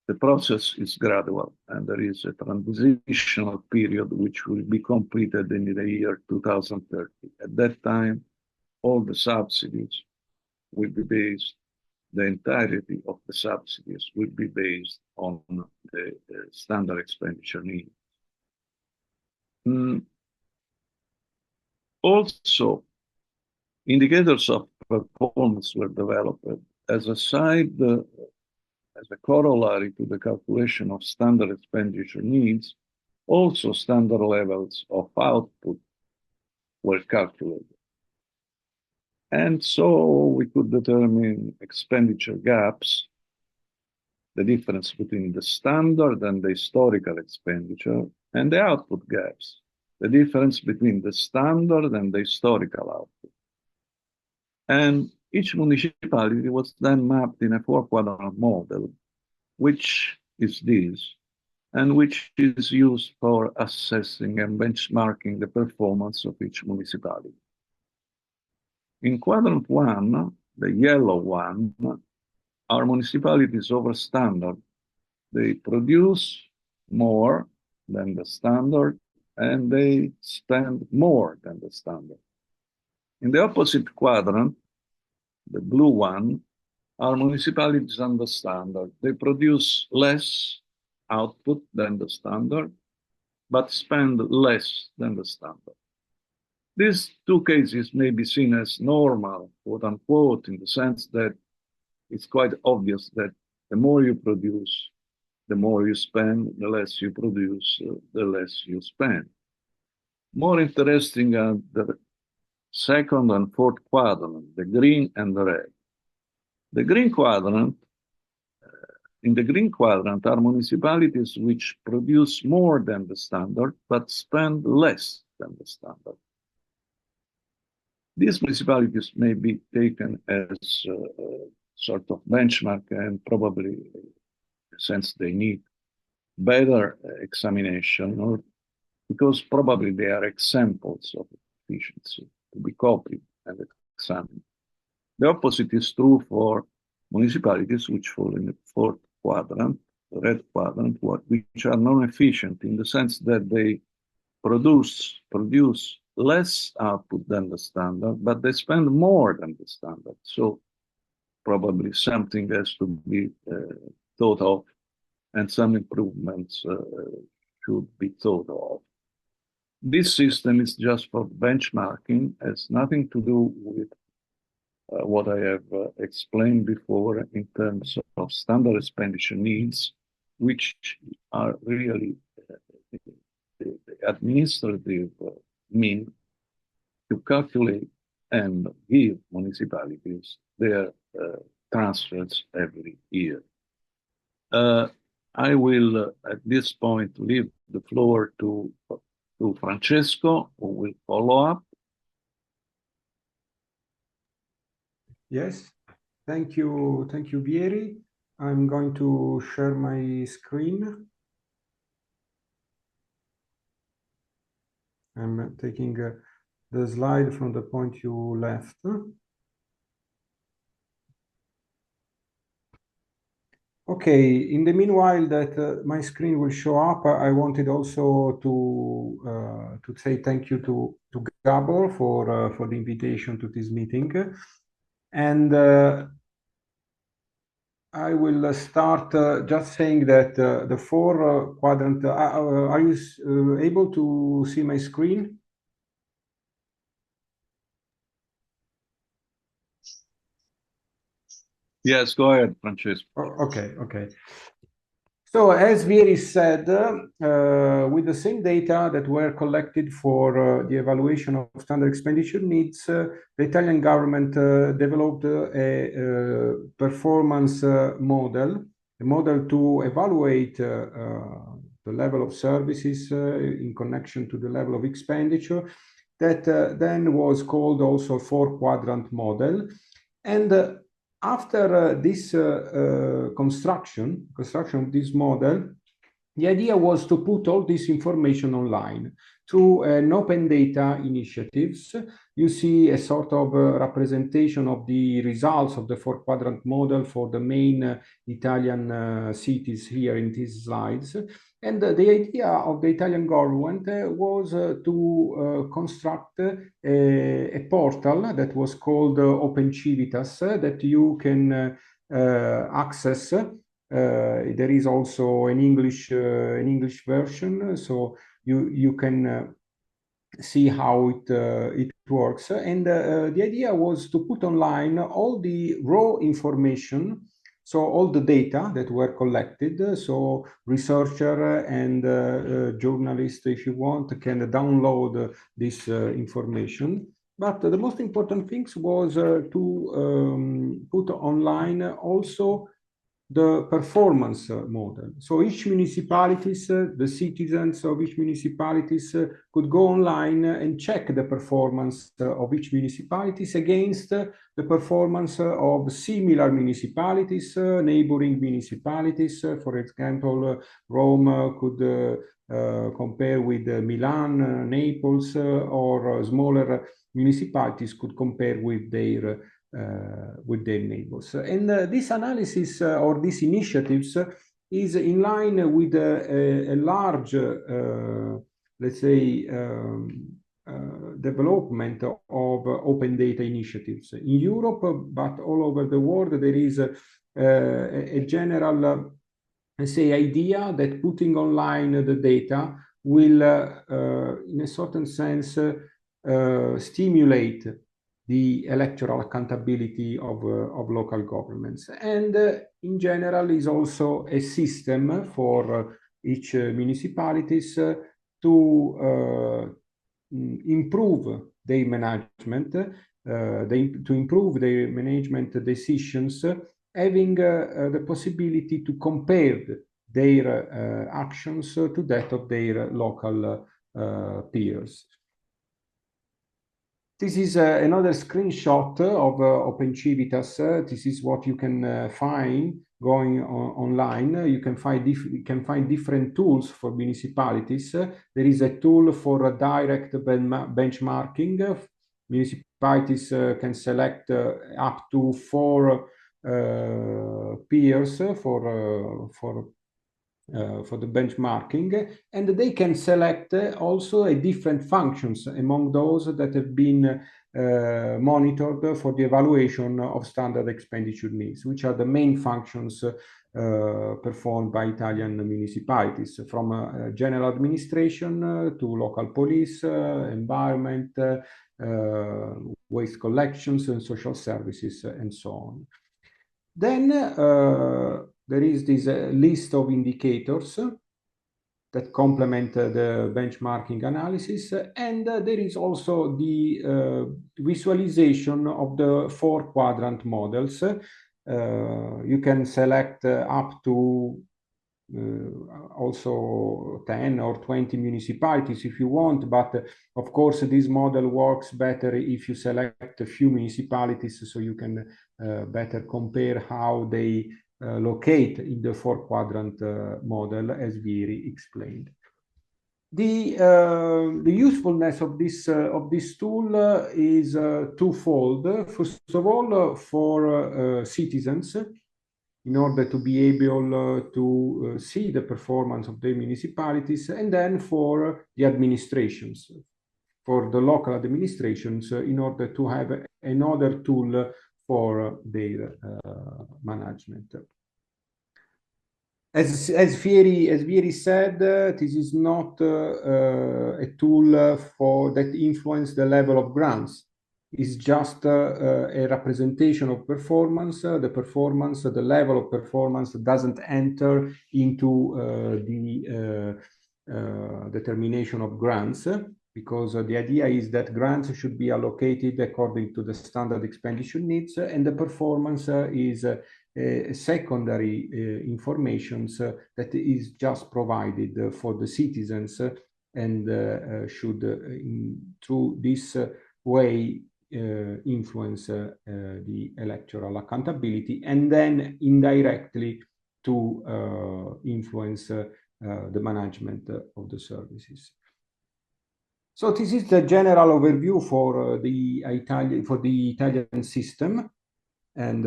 the process is gradual, and there is a transitional period which will be completed in the year 2030. At that time, all the subsidies will be based, the entirety of the subsidies will be based on the standard expenditure needs. Also, indicators of performance were developed as a corollary to the calculation of standard expenditure needs. Also, standard levels of output were calculated. And so we could determine expenditure gaps, the difference between the standard and the historical expenditure, and the output gaps, the difference between the standard and the historical output. And each municipality was then mapped in a 4-quadrant model, which is this, and which is used for assessing and benchmarking the performance of each municipality. In quadrant 1, the yellow one, are municipalities over standard. They produce more than the standard, and they spend more than the standard. In the opposite quadrant, the blue one, are municipalities under standard. They produce less output than the standard, but spend less than the standard. These two cases may be seen as normal, quote unquote, in the sense that it's quite obvious that the more you produce, the more you spend, the less you produce, the less you spend. More interesting are the second and fourth quadrant, the green and the red. The green quadrant, in the green quadrant are municipalities which produce more than the standard, but spend less than the standard. These municipalities may be taken as a sort of benchmark, and probably, since they need better examination, or because probably they are examples of efficiency to be copied and examined. The opposite is true for municipalities which fall in the fourth quadrant, the red quadrant, which are non-efficient in the sense that they produce less output than the standard, but they spend more than the standard. So probably something has to be thought of, and some improvements should be thought of. This system is just for benchmarking, has nothing to do with what I have explained before in terms of standard expenditure needs, which are really the administrative mean to calculate and give municipalities their transfers every year. I will, at this point, leave the floor to Francesco, who will follow up. Yes, thank you, Vieri. I'm going to share my screen. I'm taking the slide from the point you left. Okay, in the meanwhile that my screen will show up, I wanted also to say thank you to Gabor for the invitation to this meeting. And I will start just saying that the four quadrant, are you able to see my screen? Yes, go ahead, Francesco. Okay. So as Vieri said, with the same data that were collected for the evaluation of standard expenditure needs, the Italian government developed a performance model, a model to evaluate the level of services in connection to the level of expenditure that then was called also four-quadrant model. And after this construction of this model, the idea was to put all this information online through an open data initiatives. You see a sort of representation of the results of the four-quadrant model for the main Italian cities here in these slides. And the idea of the Italian government was to construct a portal that was called Open Civitas that you can access. There is also an English version, so you can see how it works. And the idea was to put online all the raw information, so all the data that were collected. So researcher and journalist, if you want, can download this information. But the most important thing was to put online also the performance model. So each municipalities, the citizens of each municipalities could go online and check the performance of each municipalities against the performance of similar municipalities, neighboring municipalities. For example, Rome could compare with Milan, Naples, or smaller municipalities could compare with their neighbors. And this analysis or these initiatives is in line with a large, let's say, development of open data initiatives in Europe, but all over the world. There is a general, let's say, idea that putting online the data will, in a certain sense, stimulate the electoral accountability of local governments. And in general is also a system for each municipalities to improve their management, to improve their management decisions, having the possibility to compare their actions to that of their local peers. This is another screenshot of Open Civitas. This is what you can find going online. You can find different tools for municipalities. There is a tool for a direct benchmarking. Municipalities can select up to 4 peers for for the benchmarking, and they can select also different functions among those that have been monitored for the evaluation of standard expenditure needs, which are the main functions performed by Italian municipalities, from general administration to local police, environment, waste collections and social services, and so on. Then there is this list of indicators that complement the benchmarking analysis, and there is also the visualization of the 4-quadrant models. You can select up to also 10 or 20 municipalities if you want, but of course this model works better if you select a few municipalities, so you can better compare how they locate in the 4-quadrant model, as Viri explained. The usefulness of this tool is twofold. First of all, for citizens, in order to be able to see the performance of their municipalities, and then for the administrations, for the local administrations, in order to have another tool for their management. As Vieri said, this is not a tool that influences the level of grants. It's just a representation of performance. The level of performance doesn't enter into the determination of grants, because the idea is that grants should be allocated according to the standard expenditure needs, and the performance is secondary information that is just provided for the citizens, and should, through this way, influence the electoral accountability, and then indirectly to influence the management of the services. So this is the general overview for the Italian system, and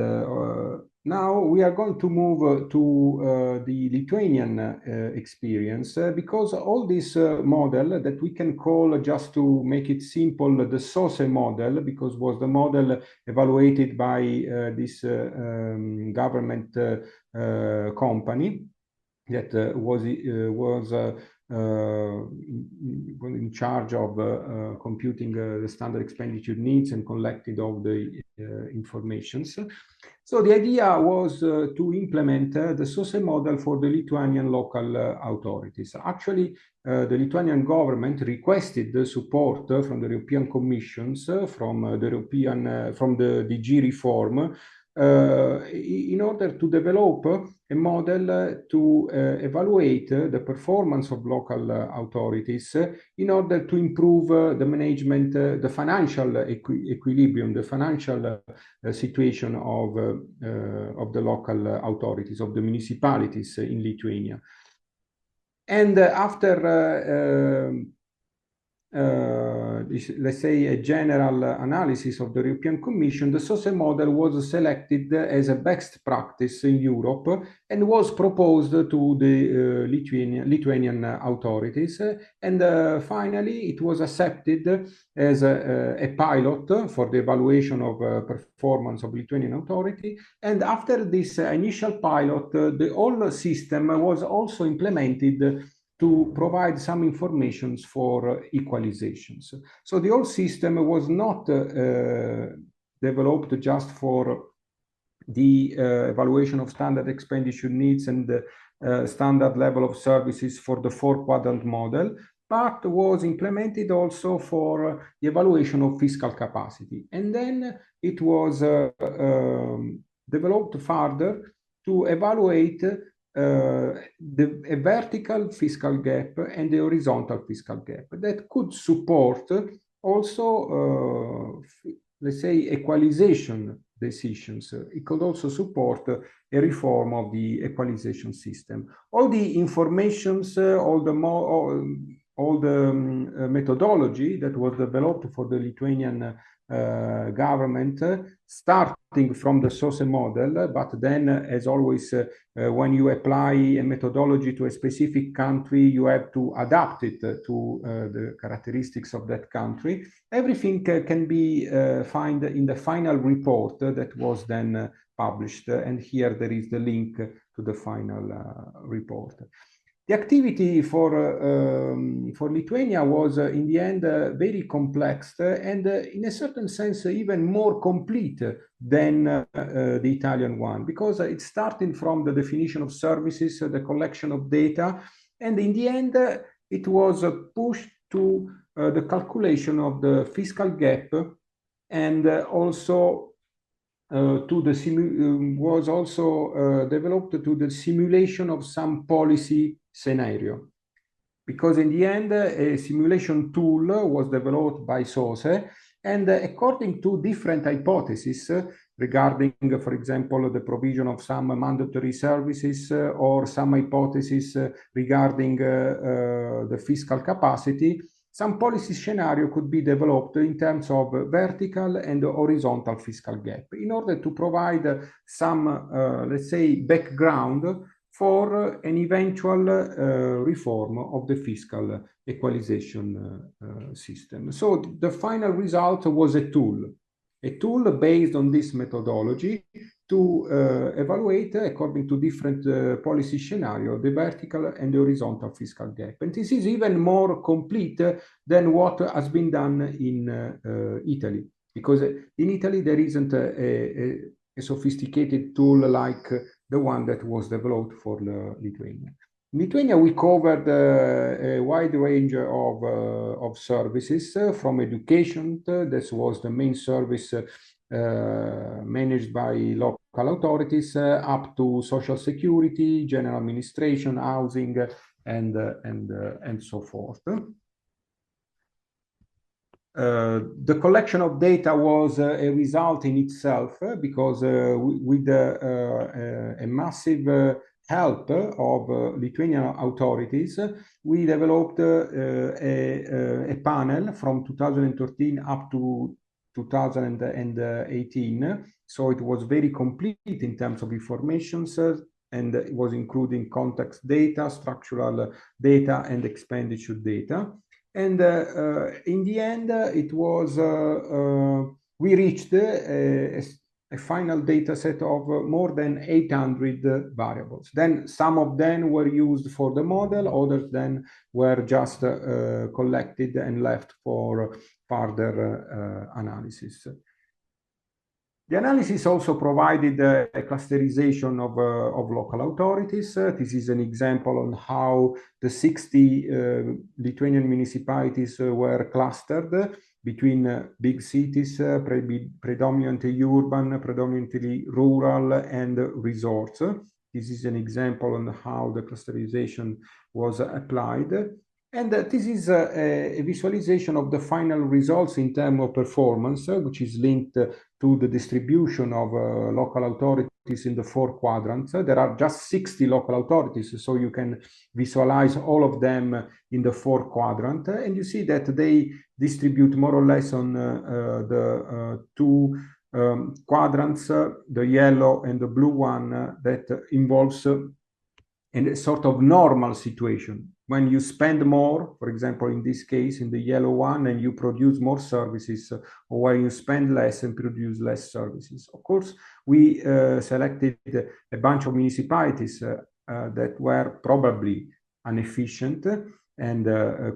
now we are going to move to the Lithuanian experience, because all this model that we can call, just to make it simple, the CEST model, because was the model evaluated by this government company that was in charge of computing the standard expenditure needs and collected all the informations. So the idea was to implement the CEST model for the Lithuanian local authorities. Actually, the Lithuanian government requested the support from the European Commissions, from the DG reform, in order to develop a model to evaluate the performance of local authorities, in order to improve the management, the financial equilibrium, the financial situation of the local authorities, of the municipalities in Lithuania. And after let's say a general analysis of the European Commission, the CEST model was selected as a best practice in Europe and was proposed to the Lithuanian authorities, and finally it was accepted as a pilot for the evaluation of performance of Lithuanian authority. And after this initial pilot, the whole system was also implemented to provide some information for equalizations. So the whole system was not developed just for the evaluation of standard expenditure needs and the standard level of services for the 4-quadrant model, but was implemented also for the evaluation of fiscal capacity. And then it was developed further to evaluate a vertical fiscal gap and the horizontal fiscal gap that could support also, let's say, equalization decisions. It could also support a reform of the equalization system. All the informations, all all the methodology that was developed for the Lithuanian government, starting from the SOSE model, but then, as always, when you apply a methodology to a specific country, you have to adapt it to the characteristics of that country. Everything can be found in the final report that was then published, and here there is the link to the final report. The activity for Lithuania was, in the end, very complex and, in a certain sense, even more complete than the Italian one, because it's starting from the definition of services, the collection of data, and in the end, it was pushed to the calculation of the fiscal gap, and also was also developed to the simulation of some policy scenario. Because in the end, a simulation tool was developed by SOSE, and according to different hypotheses regarding, for example, the provision of some mandatory services or some hypotheses regarding the fiscal capacity, some policy scenario could be developed in terms of vertical and horizontal fiscal gap in order to provide some, let's say, background for an eventual reform of the fiscal equalization system. So the final result was a tool based on this methodology to evaluate, according to different policy scenarios, the vertical and the horizontal fiscal gap. And this is even more complete than what has been done in Italy, because in Italy there isn't a sophisticated tool like the one that was developed for Lithuania. In Lithuania, we covered a wide range of services, from education, this was the main service managed by local authorities, up to social security, general administration, housing, and so forth. The collection of data was a result in itself, because with a massive help of Lithuanian authorities, we developed a panel from 2013 up to 2018. So it was very complete in terms of information, and it was including context data, structural data, and expenditure data. And in the end, it was we reached a final data set of more than 800 variables. Then some of them were used for the model, others then were just collected and left for further analysis. The analysis also provided a clusterization of local authorities. This is an example on how the 60 Lithuanian municipalities were clustered between big cities, predominantly urban, predominantly rural, and resorts. This is an example on how the clusterization was applied. And this is a visualization of the final results in terms of performance, which is linked to the distribution of local authorities in the 4 quadrants. There are just 60 local authorities, so you can visualize all of them in the 4 quadrants. And you see that they distribute more or less on the 2 quadrants, the yellow and the blue one, that involves in a sort of normal situation. When you spend more, for example, in this case, in the yellow one, and you produce more services, or when you spend less and produce less services. Of course, we selected a bunch of municipalities that were probably inefficient and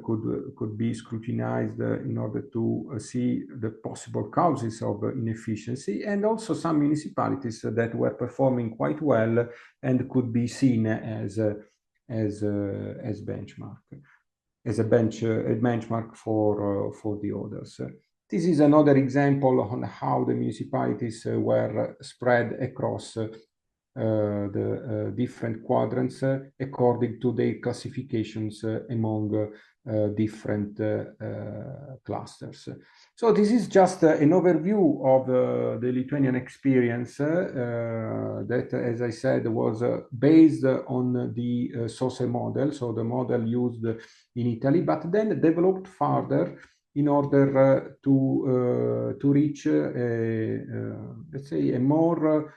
could be scrutinized in order to see the possible causes of inefficiency, and also some municipalities that were performing quite well and could be seen as benchmark, as a benchmark for the others. This is another example on how the municipalities were spread across the different quadrants according to their classifications among different clusters. So this is just an overview of the Lithuanian experience that, as I said, was based on the SOSE model, so the model used in Italy, but then developed further in order to reach, let's say, a more,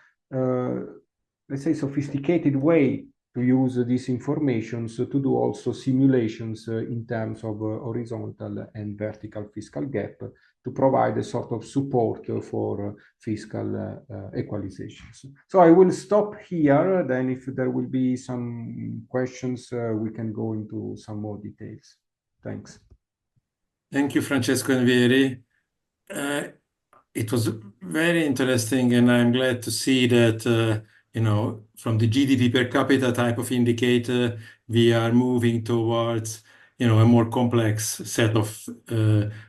let's say, sophisticated way to use this information, so to do also simulations in terms of horizontal and vertical fiscal gap to provide a sort of support for fiscal equalizations. So I will stop here. Then if there will be some questions, we can go into some more details. Thanks. Thank you, Francesco and Vieri. It was very interesting, and I'm glad to see that from the GDP per capita type of indicator, we are moving towards a more complex set of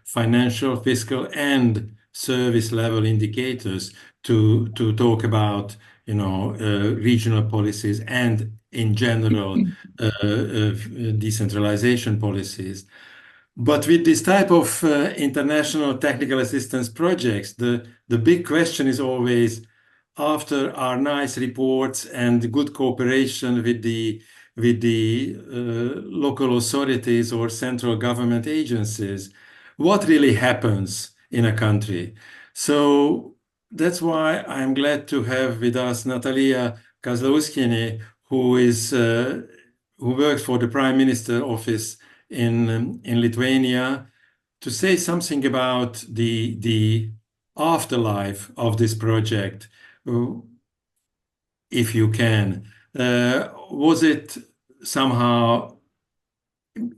financial, fiscal, and service level indicators to talk about regional policies and in general decentralization policies. But with this type of international technical assistance projects, the big question is always, after our nice reports and good cooperation with the local authorities or central government agencies, what really happens in a country? So that's why I'm glad to have with us Natalia Kozlowskini, who works for the Prime Minister office in Lithuania, to say something about the afterlife of this project, if you can. Was it somehow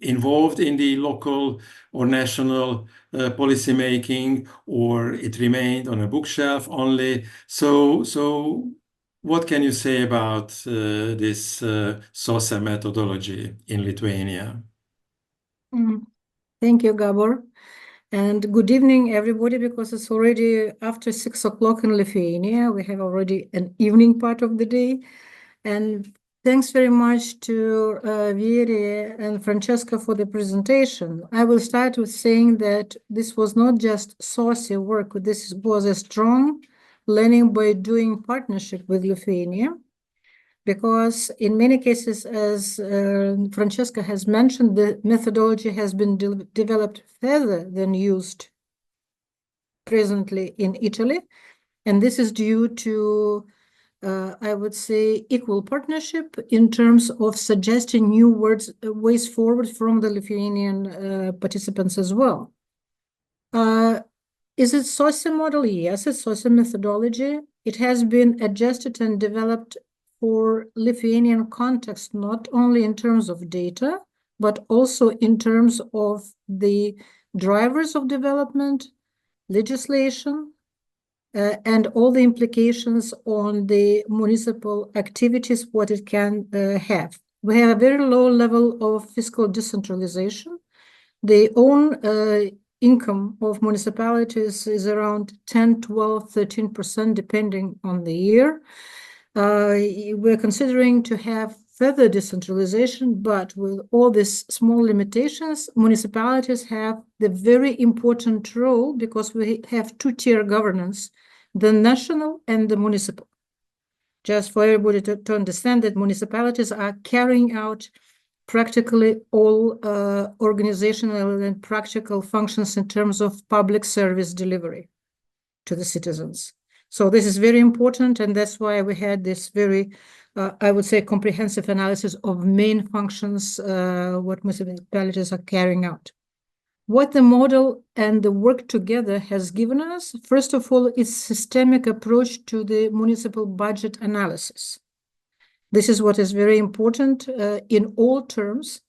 involved in the local or national policy making, or it remained on a bookshelf only? So what can you say about this SOSE methodology in Lithuania? Thank you, Gabor. And good evening, everybody, because it's already after 6 o'clock in Lithuania. We have already an evening part of the day. And thanks very much to Vieri and Francesca for the presentation. I will start with saying that this was not just SOSE work. This was a strong learning by doing partnership with Lithuania. Because in many cases, as Francesca has mentioned, the methodology has been developed further than used presently in Italy. And this is due to, I would say, equal partnership in terms of suggesting new ways forward from the Lithuanian participants as well. Is it SOSE model? Yes, it's SOSE methodology. It has been adjusted and developed for Lithuanian context, not only in terms of data, but also in terms of the drivers of development, legislation, and all the implications on the municipal activities, what it can have. We have a very low level of fiscal decentralization. The own income of municipalities is around 10, 12, 13%, depending on the year. We're considering to have further decentralization, but with all these small limitations, municipalities have the very important role because we have two-tier governance, the national and the municipal. Just for everybody to understand that municipalities are carrying out practically all organizational and practical functions in terms of public service delivery to the citizens. So this is very important, and that's why we had this very, I would say, comprehensive analysis of main functions, what municipalities are carrying out. What the model and the work together has given us, first of all, is systemic approach to the municipal budget analysis. This is what is very important in all terms,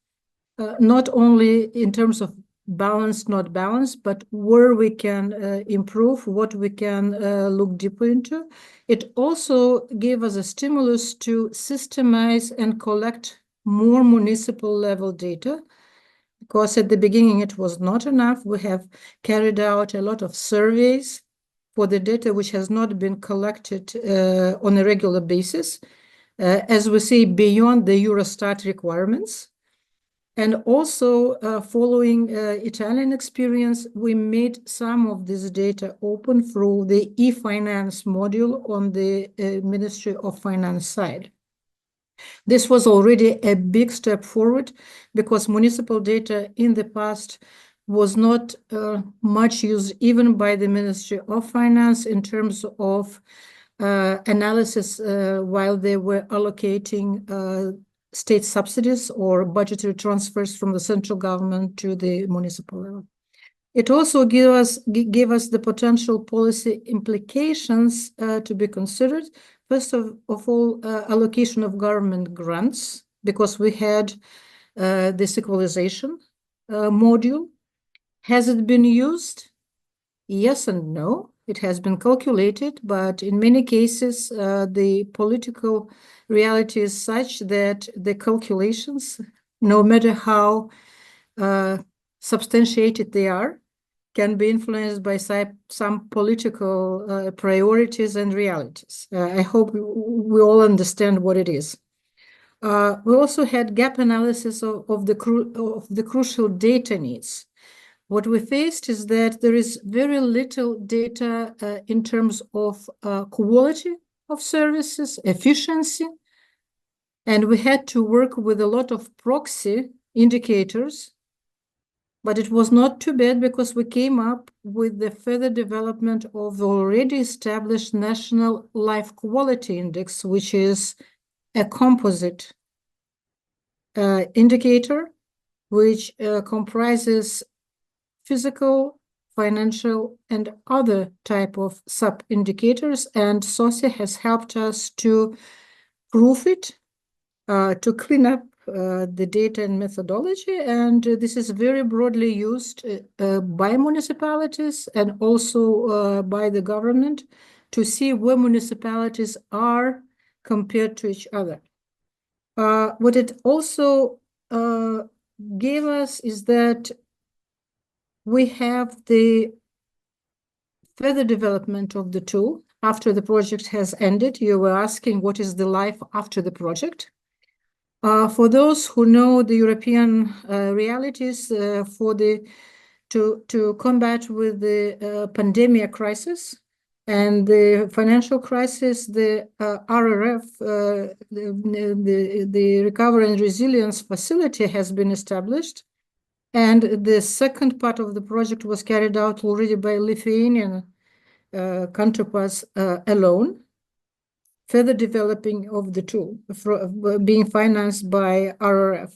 not only in terms of balance, not balance, but where we can improve, what we can look deeper into. It also gave us a stimulus to systemize and collect more municipal level data, because at the beginning it was not enough. We have carried out a lot of surveys for the data which has not been collected on a regular basis, as we say, beyond the Eurostat requirements. And also, following Italian experience, we made some of this data open through the e-finance module on the Ministry of Finance side. This was already a big step forward because municipal data in the past was not much used even by the Ministry of Finance in terms of analysis while they were allocating state subsidies or budgetary transfers from the central government to the municipal level. It also gave us the potential policy implications to be considered. First of all, allocation of government grants, because we had this equalization module. Has it been used? Yes and no. It has been calculated, but in many cases, the political reality is such that the calculations, no matter how substantiated they are, can be influenced by some political priorities and realities. I hope we all understand what it is. We also had gap analysis of the crucial data needs. What we faced is that there is very little data in terms of quality of services, efficiency, and we had to work with a lot of proxy indicators, but it was not too bad because we came up with the further development of the already established National Life Quality Index, which is a composite indicator, which comprises physical, financial, and other type of sub-indicators, and SOSI has helped us to proof it, to clean up the data and methodology, and this is very broadly used by municipalities and also by the government to see where municipalities are compared to each other. What it also gave us is that we have the further development of the tool after the project has ended. You were asking what is the life after the project. For those who know the European realities, to combat with the pandemic crisis and the financial crisis, the RRF, the Recovery and Resilience Facility, has been established. And the second part of the project was carried out already by Lithuanian counterparts alone, further developing of the tool being financed by RRF.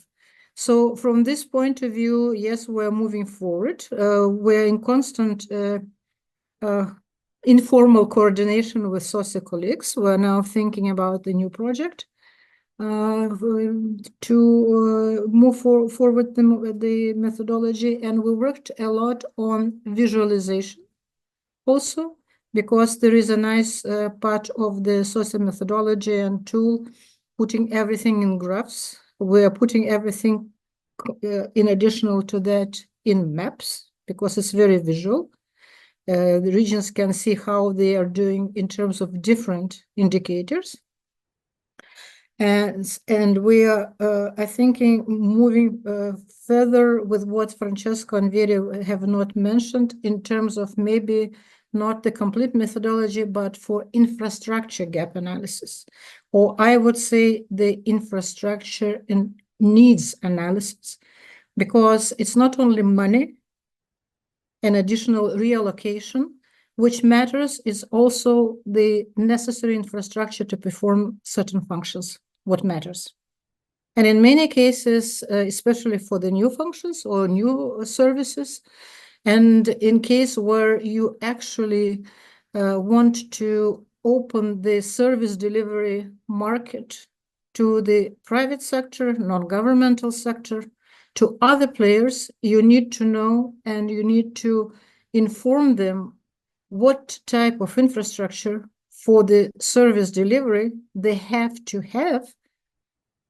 So from this point of view, yes, we're moving forward. We're in constant informal coordination with SOSI colleagues. We're now thinking about the new project to move forward the methodology, and we worked a lot on visualization also, because there is a nice part of the SOSI methodology and tool putting everything in graphs. We are putting everything in additional to that in maps because it's very visual. The regions can see how they are doing in terms of different indicators. And we are, I think, moving further with what Francesco and Veri have not mentioned in terms of maybe not the complete methodology, but for infrastructure gap analysis, or I would say the infrastructure and needs analysis, because it's not only money and additional reallocation, which matters, is also the necessary infrastructure to perform certain functions, what matters. And in many cases, especially for the new functions or new services, and in case where you actually want to open the service delivery market to the private sector, non-governmental sector, to other players, you need to know and you need to inform them what type of infrastructure for the service delivery they have to have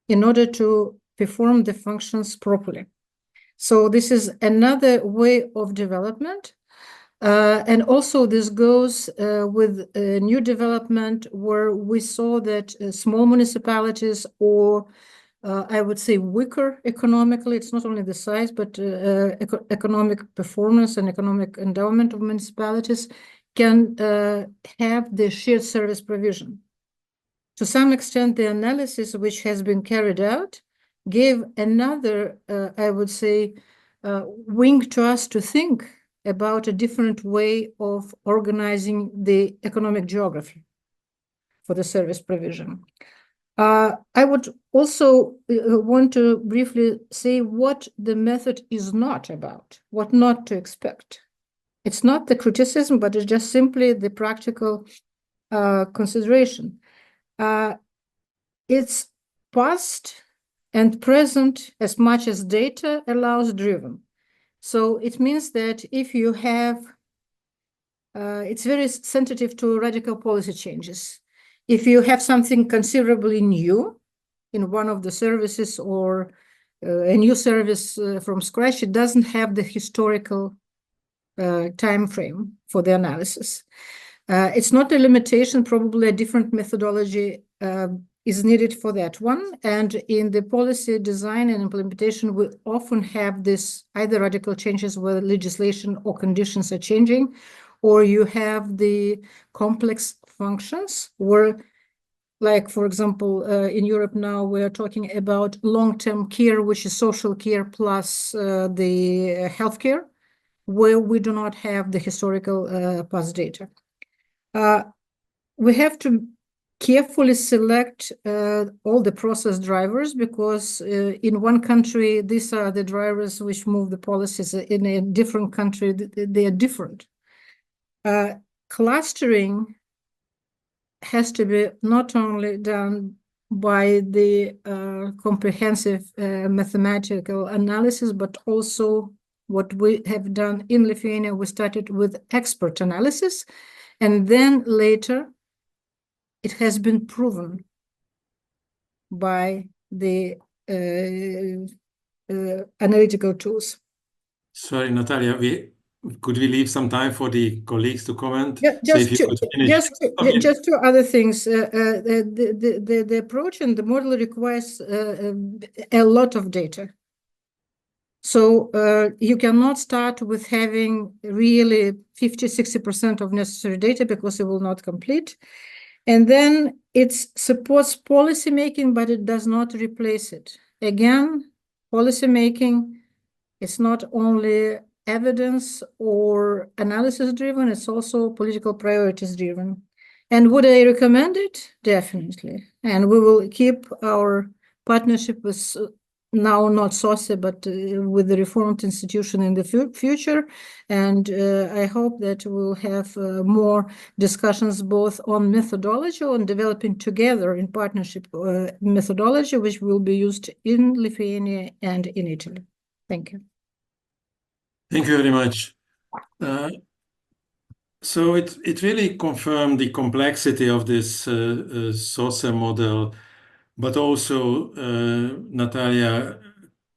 in order to perform the functions properly. So this is another way of development. And also this goes with a new development where we saw that small municipalities or I would say, weaker economically. It's not only the size, but economic performance and economic endowment of municipalities can have the shared service provision. To some extent, the analysis which has been carried out gave another, I would say, wing to us to think about a different way of organizing the economic geography for the service provision. I would also want to briefly say what the method is not about, what not to expect. It's not the criticism, but it's just simply the practical consideration. It's past and present as much as data allows driven. So it means that if you have, it's very sensitive to radical policy changes. If you have something considerably new in one of the services or a new service from scratch, it doesn't have the historical time frame for the analysis. It's not a limitation, probably a different methodology is needed for that one. And in the policy design and implementation, we often have this either radical changes where legislation or conditions are changing, or you have the complex functions where, like, for example, in Europe now, we're talking about long-term care, which is social care plus the healthcare, where we do not have the historical past data. We have to carefully select all the process drivers because in one country, these are the drivers which move the policies. In a different country, they are different. Clustering has to be not only done by the comprehensive mathematical analysis, but also what we have done in Lithuania. We started with expert analysis, and then later it has been proven by the analytical tools. Sorry, Natalia, could we leave some time for the colleagues to comment? Yeah, just two other things. The approach and the model requires a lot of data. So you cannot start with having really 50-60% of necessary data because it will not complete. And then it supports policy making, but it does not replace it. Again, policy making is not only evidence or analysis driven, it's also political priorities driven. And would I recommend it? Definitely. And we will keep our partnership with now not SOSE, but with the reformed institution in the future. And I hope that we'll have more discussions both on methodology, on developing together in partnership methodology, which will be used in Lithuania and in Italy. Thank you. Thank you very much. So it really confirmed the complexity of this SOSE model, but also Natalia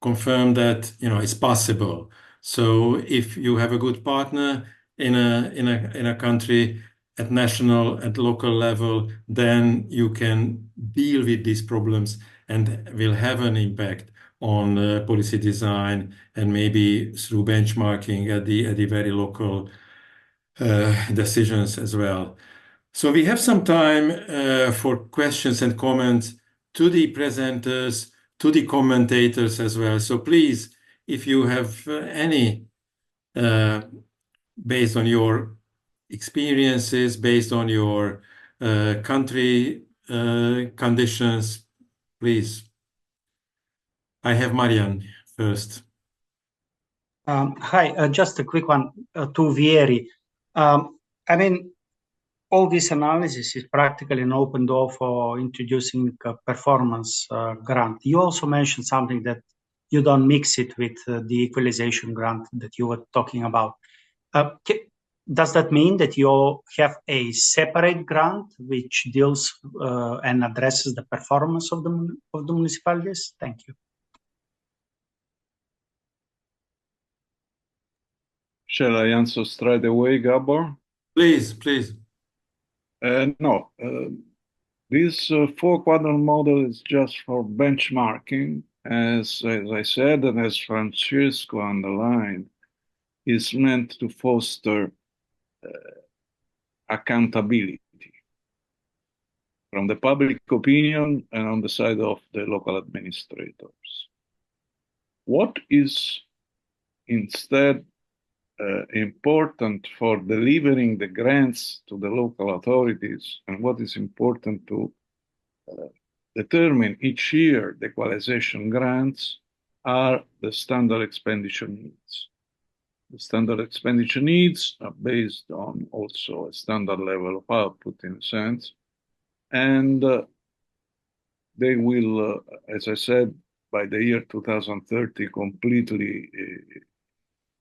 confirmed that it's possible. So if you have a good partner in a country at national, at local level, then you can deal with these problems and will have an impact on policy design and maybe through benchmarking at the very local decisions as well. So we have some time for questions and comments to the presenters, to the commentators as well. So please, if you have any, based on your experiences, based on your country conditions, please. I have Marian first. Hi, just a quick one to Vieri. I mean, all this analysis is practically an open door for introducing a performance grant. You also mentioned something that you don't mix it with the equalization grant that you were talking about. Does that mean that you have a separate grant which deals and addresses the performance of the municipalities? Thank you. Shall I answer straight away, Gabor? Please. No. This four-quadrant model is just for benchmarking, as I said, and as Francesco underlined, is meant to foster accountability from the public opinion and on the side of the local administrators. What is instead important for delivering the grants to the local authorities, and what is important to determine each year the equalization grants, are the standard expenditure needs. The standard expenditure needs are based on also a standard level of output in a sense, and they will, as I said, by the year 2030 completely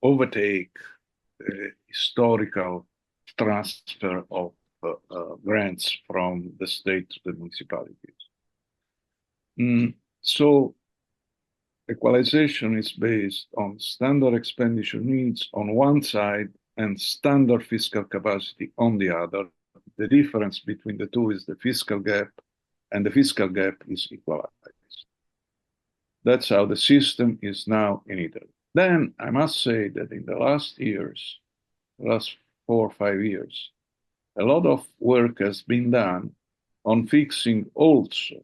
overtake the historical transfer of grants from the state to the municipalities. So equalization is based on standard expenditure needs on one side and standard fiscal capacity on the other. The difference between the two is the fiscal gap, and the fiscal gap is equalized. That's how the system is now in Italy. Then I must say that in the last years, last 4 or 5 years, a lot of work has been done on fixing also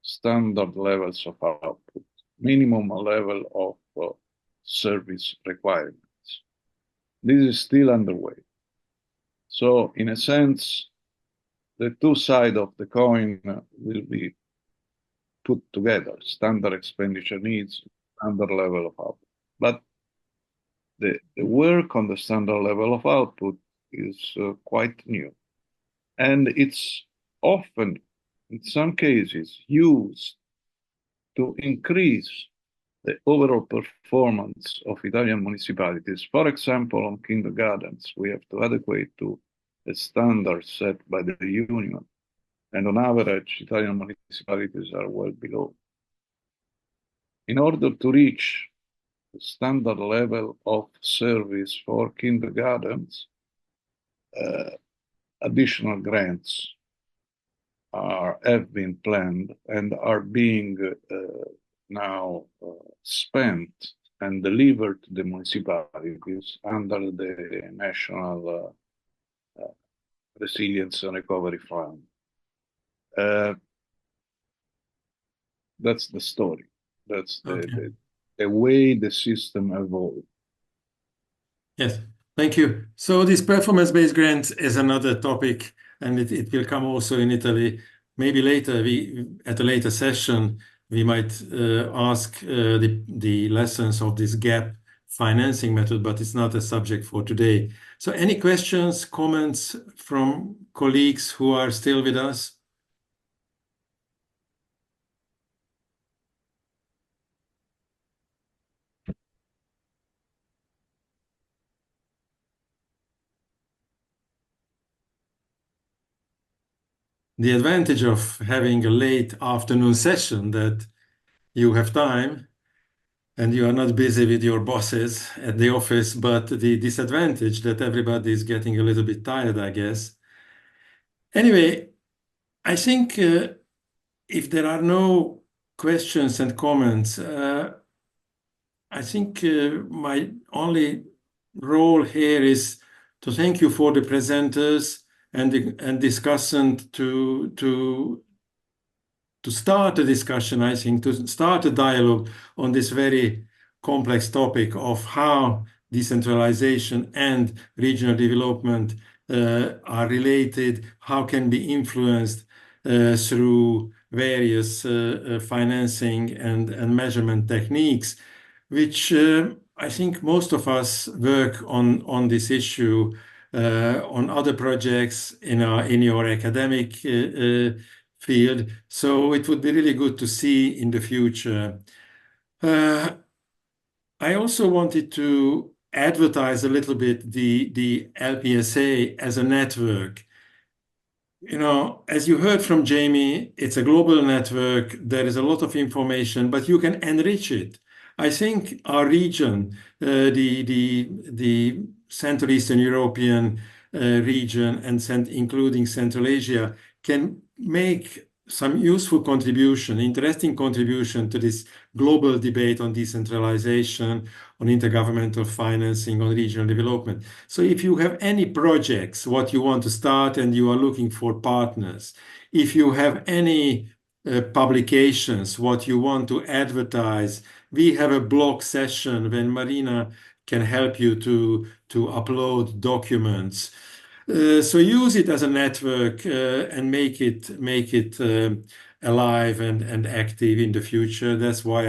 standard levels of output, minimum level of service requirements. This is still underway. So in a sense, the two sides of the coin will be put together, standard expenditure needs, standard level of output. But the work on the standard level of output is quite new. And it's often, in some cases, used to increase the overall performance of Italian municipalities. For example, on kindergartens, we have to adequate to the standards set by the union. And on average, Italian municipalities are well below. In order to reach the standard level of service for kindergartens, additional grants have been planned and are being now spent and delivered to the municipalities under the National Resilience and Recovery Fund. That's the story. That's the way the system evolved. Yes, thank you. So this performance-based grants is another topic, and it will come also in Italy. Maybe later, at a later session, we might ask the lessons of this gap financing method, but it's not a subject for today. So any questions, comments from colleagues who are still with us? The advantage of having a late afternoon session that you have time and you are not busy with your bosses at the office, but the disadvantage that everybody is getting a little bit tired, I guess. Anyway, I think if there are no questions and comments, I think my only role here is to thank you for the presenters and discussant to start a discussion, I think, to start a dialogue on this very complex topic of how decentralization and regional development are related, how can be influenced through various financing and measurement techniques, which I think most of us work on this issue on other projects in your academic field. So it would be really good to see in the future. I also wanted to advertise a little bit the LPSA as a network. You know, as you heard from Jamie, it's a global network. There is a lot of information, but you can enrich it. I think our region, the Central Eastern European region and including Central Asia can make some useful contribution, interesting contribution to this global debate on decentralization, on intergovernmental financing, on regional development. So if you have any projects, what you want to start and you are looking for partners, if you have any publications, what you want to advertise, we have a blog session when Marina can help you to upload documents. So use it as a network and make it alive and active in the future. That's what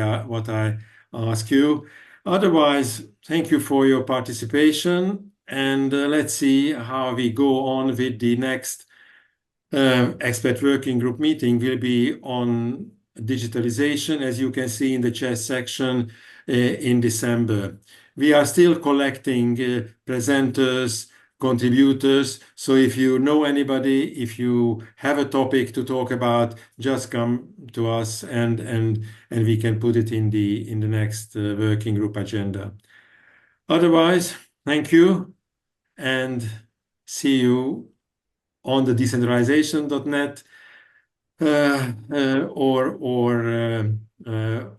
I ask you. Otherwise, thank you for your participation, and let's see how we go on with the next expert working group meeting. Will be on digitalization, as you can see in the chat section, in December. We are still collecting presenters, contributors. So if you know anybody, if you have a topic to talk about, just come to us and we can put it in the next working group agenda. Otherwise, thank you and see you on the decentralization.net or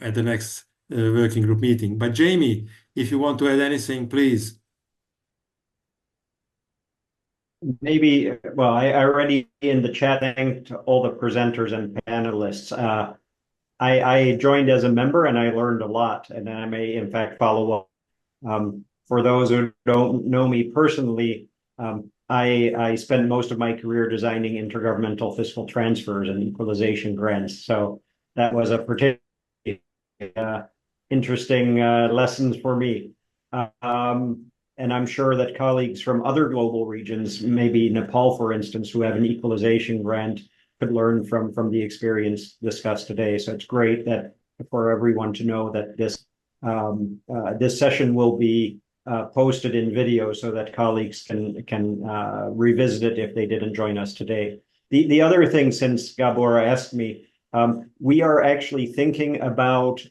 at the next working group meeting. But Jamie, if you want to add anything, please. Maybe, well, I already in the chat thanked all the presenters and panelists. I joined as a member and I learned a lot, and I may in fact follow up. For those who don't know me personally, I spent most of my career designing intergovernmental fiscal transfers and equalization grants. So that was a particularly interesting lessons for me. And I'm sure that colleagues from other global regions, maybe Nepal, for instance, who have an equalization grant, could learn from the experience discussed today. So it's great that for everyone to know that this session will be posted in video so that colleagues can revisit it if they didn't join us today. The other thing, since Gabor asked me, we are actually thinking about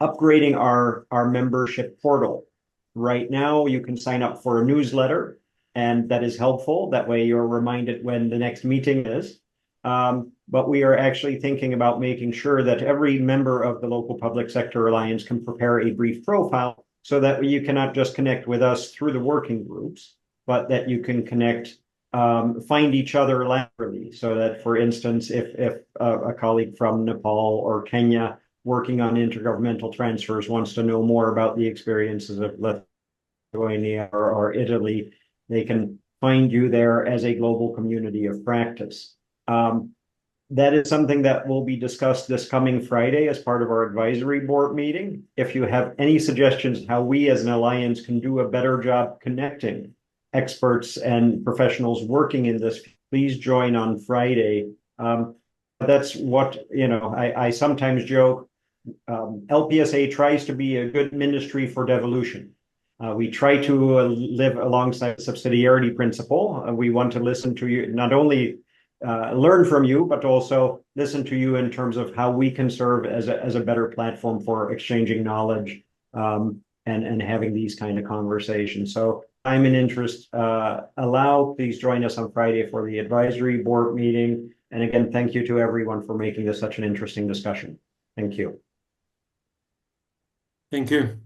upgrading our membership portal. Right now, you can sign up for a newsletter, and that is helpful. That way you're reminded when the next meeting is. But we are actually thinking about making sure that every member of the Local Public Sector Alliance can prepare a brief profile so that you cannot just connect with us through the working groups, but that you can connect, find each other laterally. So that, for instance, if a colleague from Nepal or Kenya working on intergovernmental transfers wants to know more about the experiences of Lithuania or Italy, they can find you there as a global community of practice. That is something that will be discussed this coming Friday as part of our advisory board meeting. If you have any suggestions how we as an alliance can do a better job connecting experts and professionals working in this, please join on Friday. That's what, I sometimes joke, LPSA tries to be a good ministry for devolution. We try to live alongside the subsidiarity principle. We want to listen to you, not only learn from you, but also listen to you in terms of how we can serve as a better platform for exchanging knowledge and having these kind of conversations. So time and interest please join us on Friday for the advisory board meeting. And again, thank you to everyone for making this such an interesting discussion. Thank you. Thank you.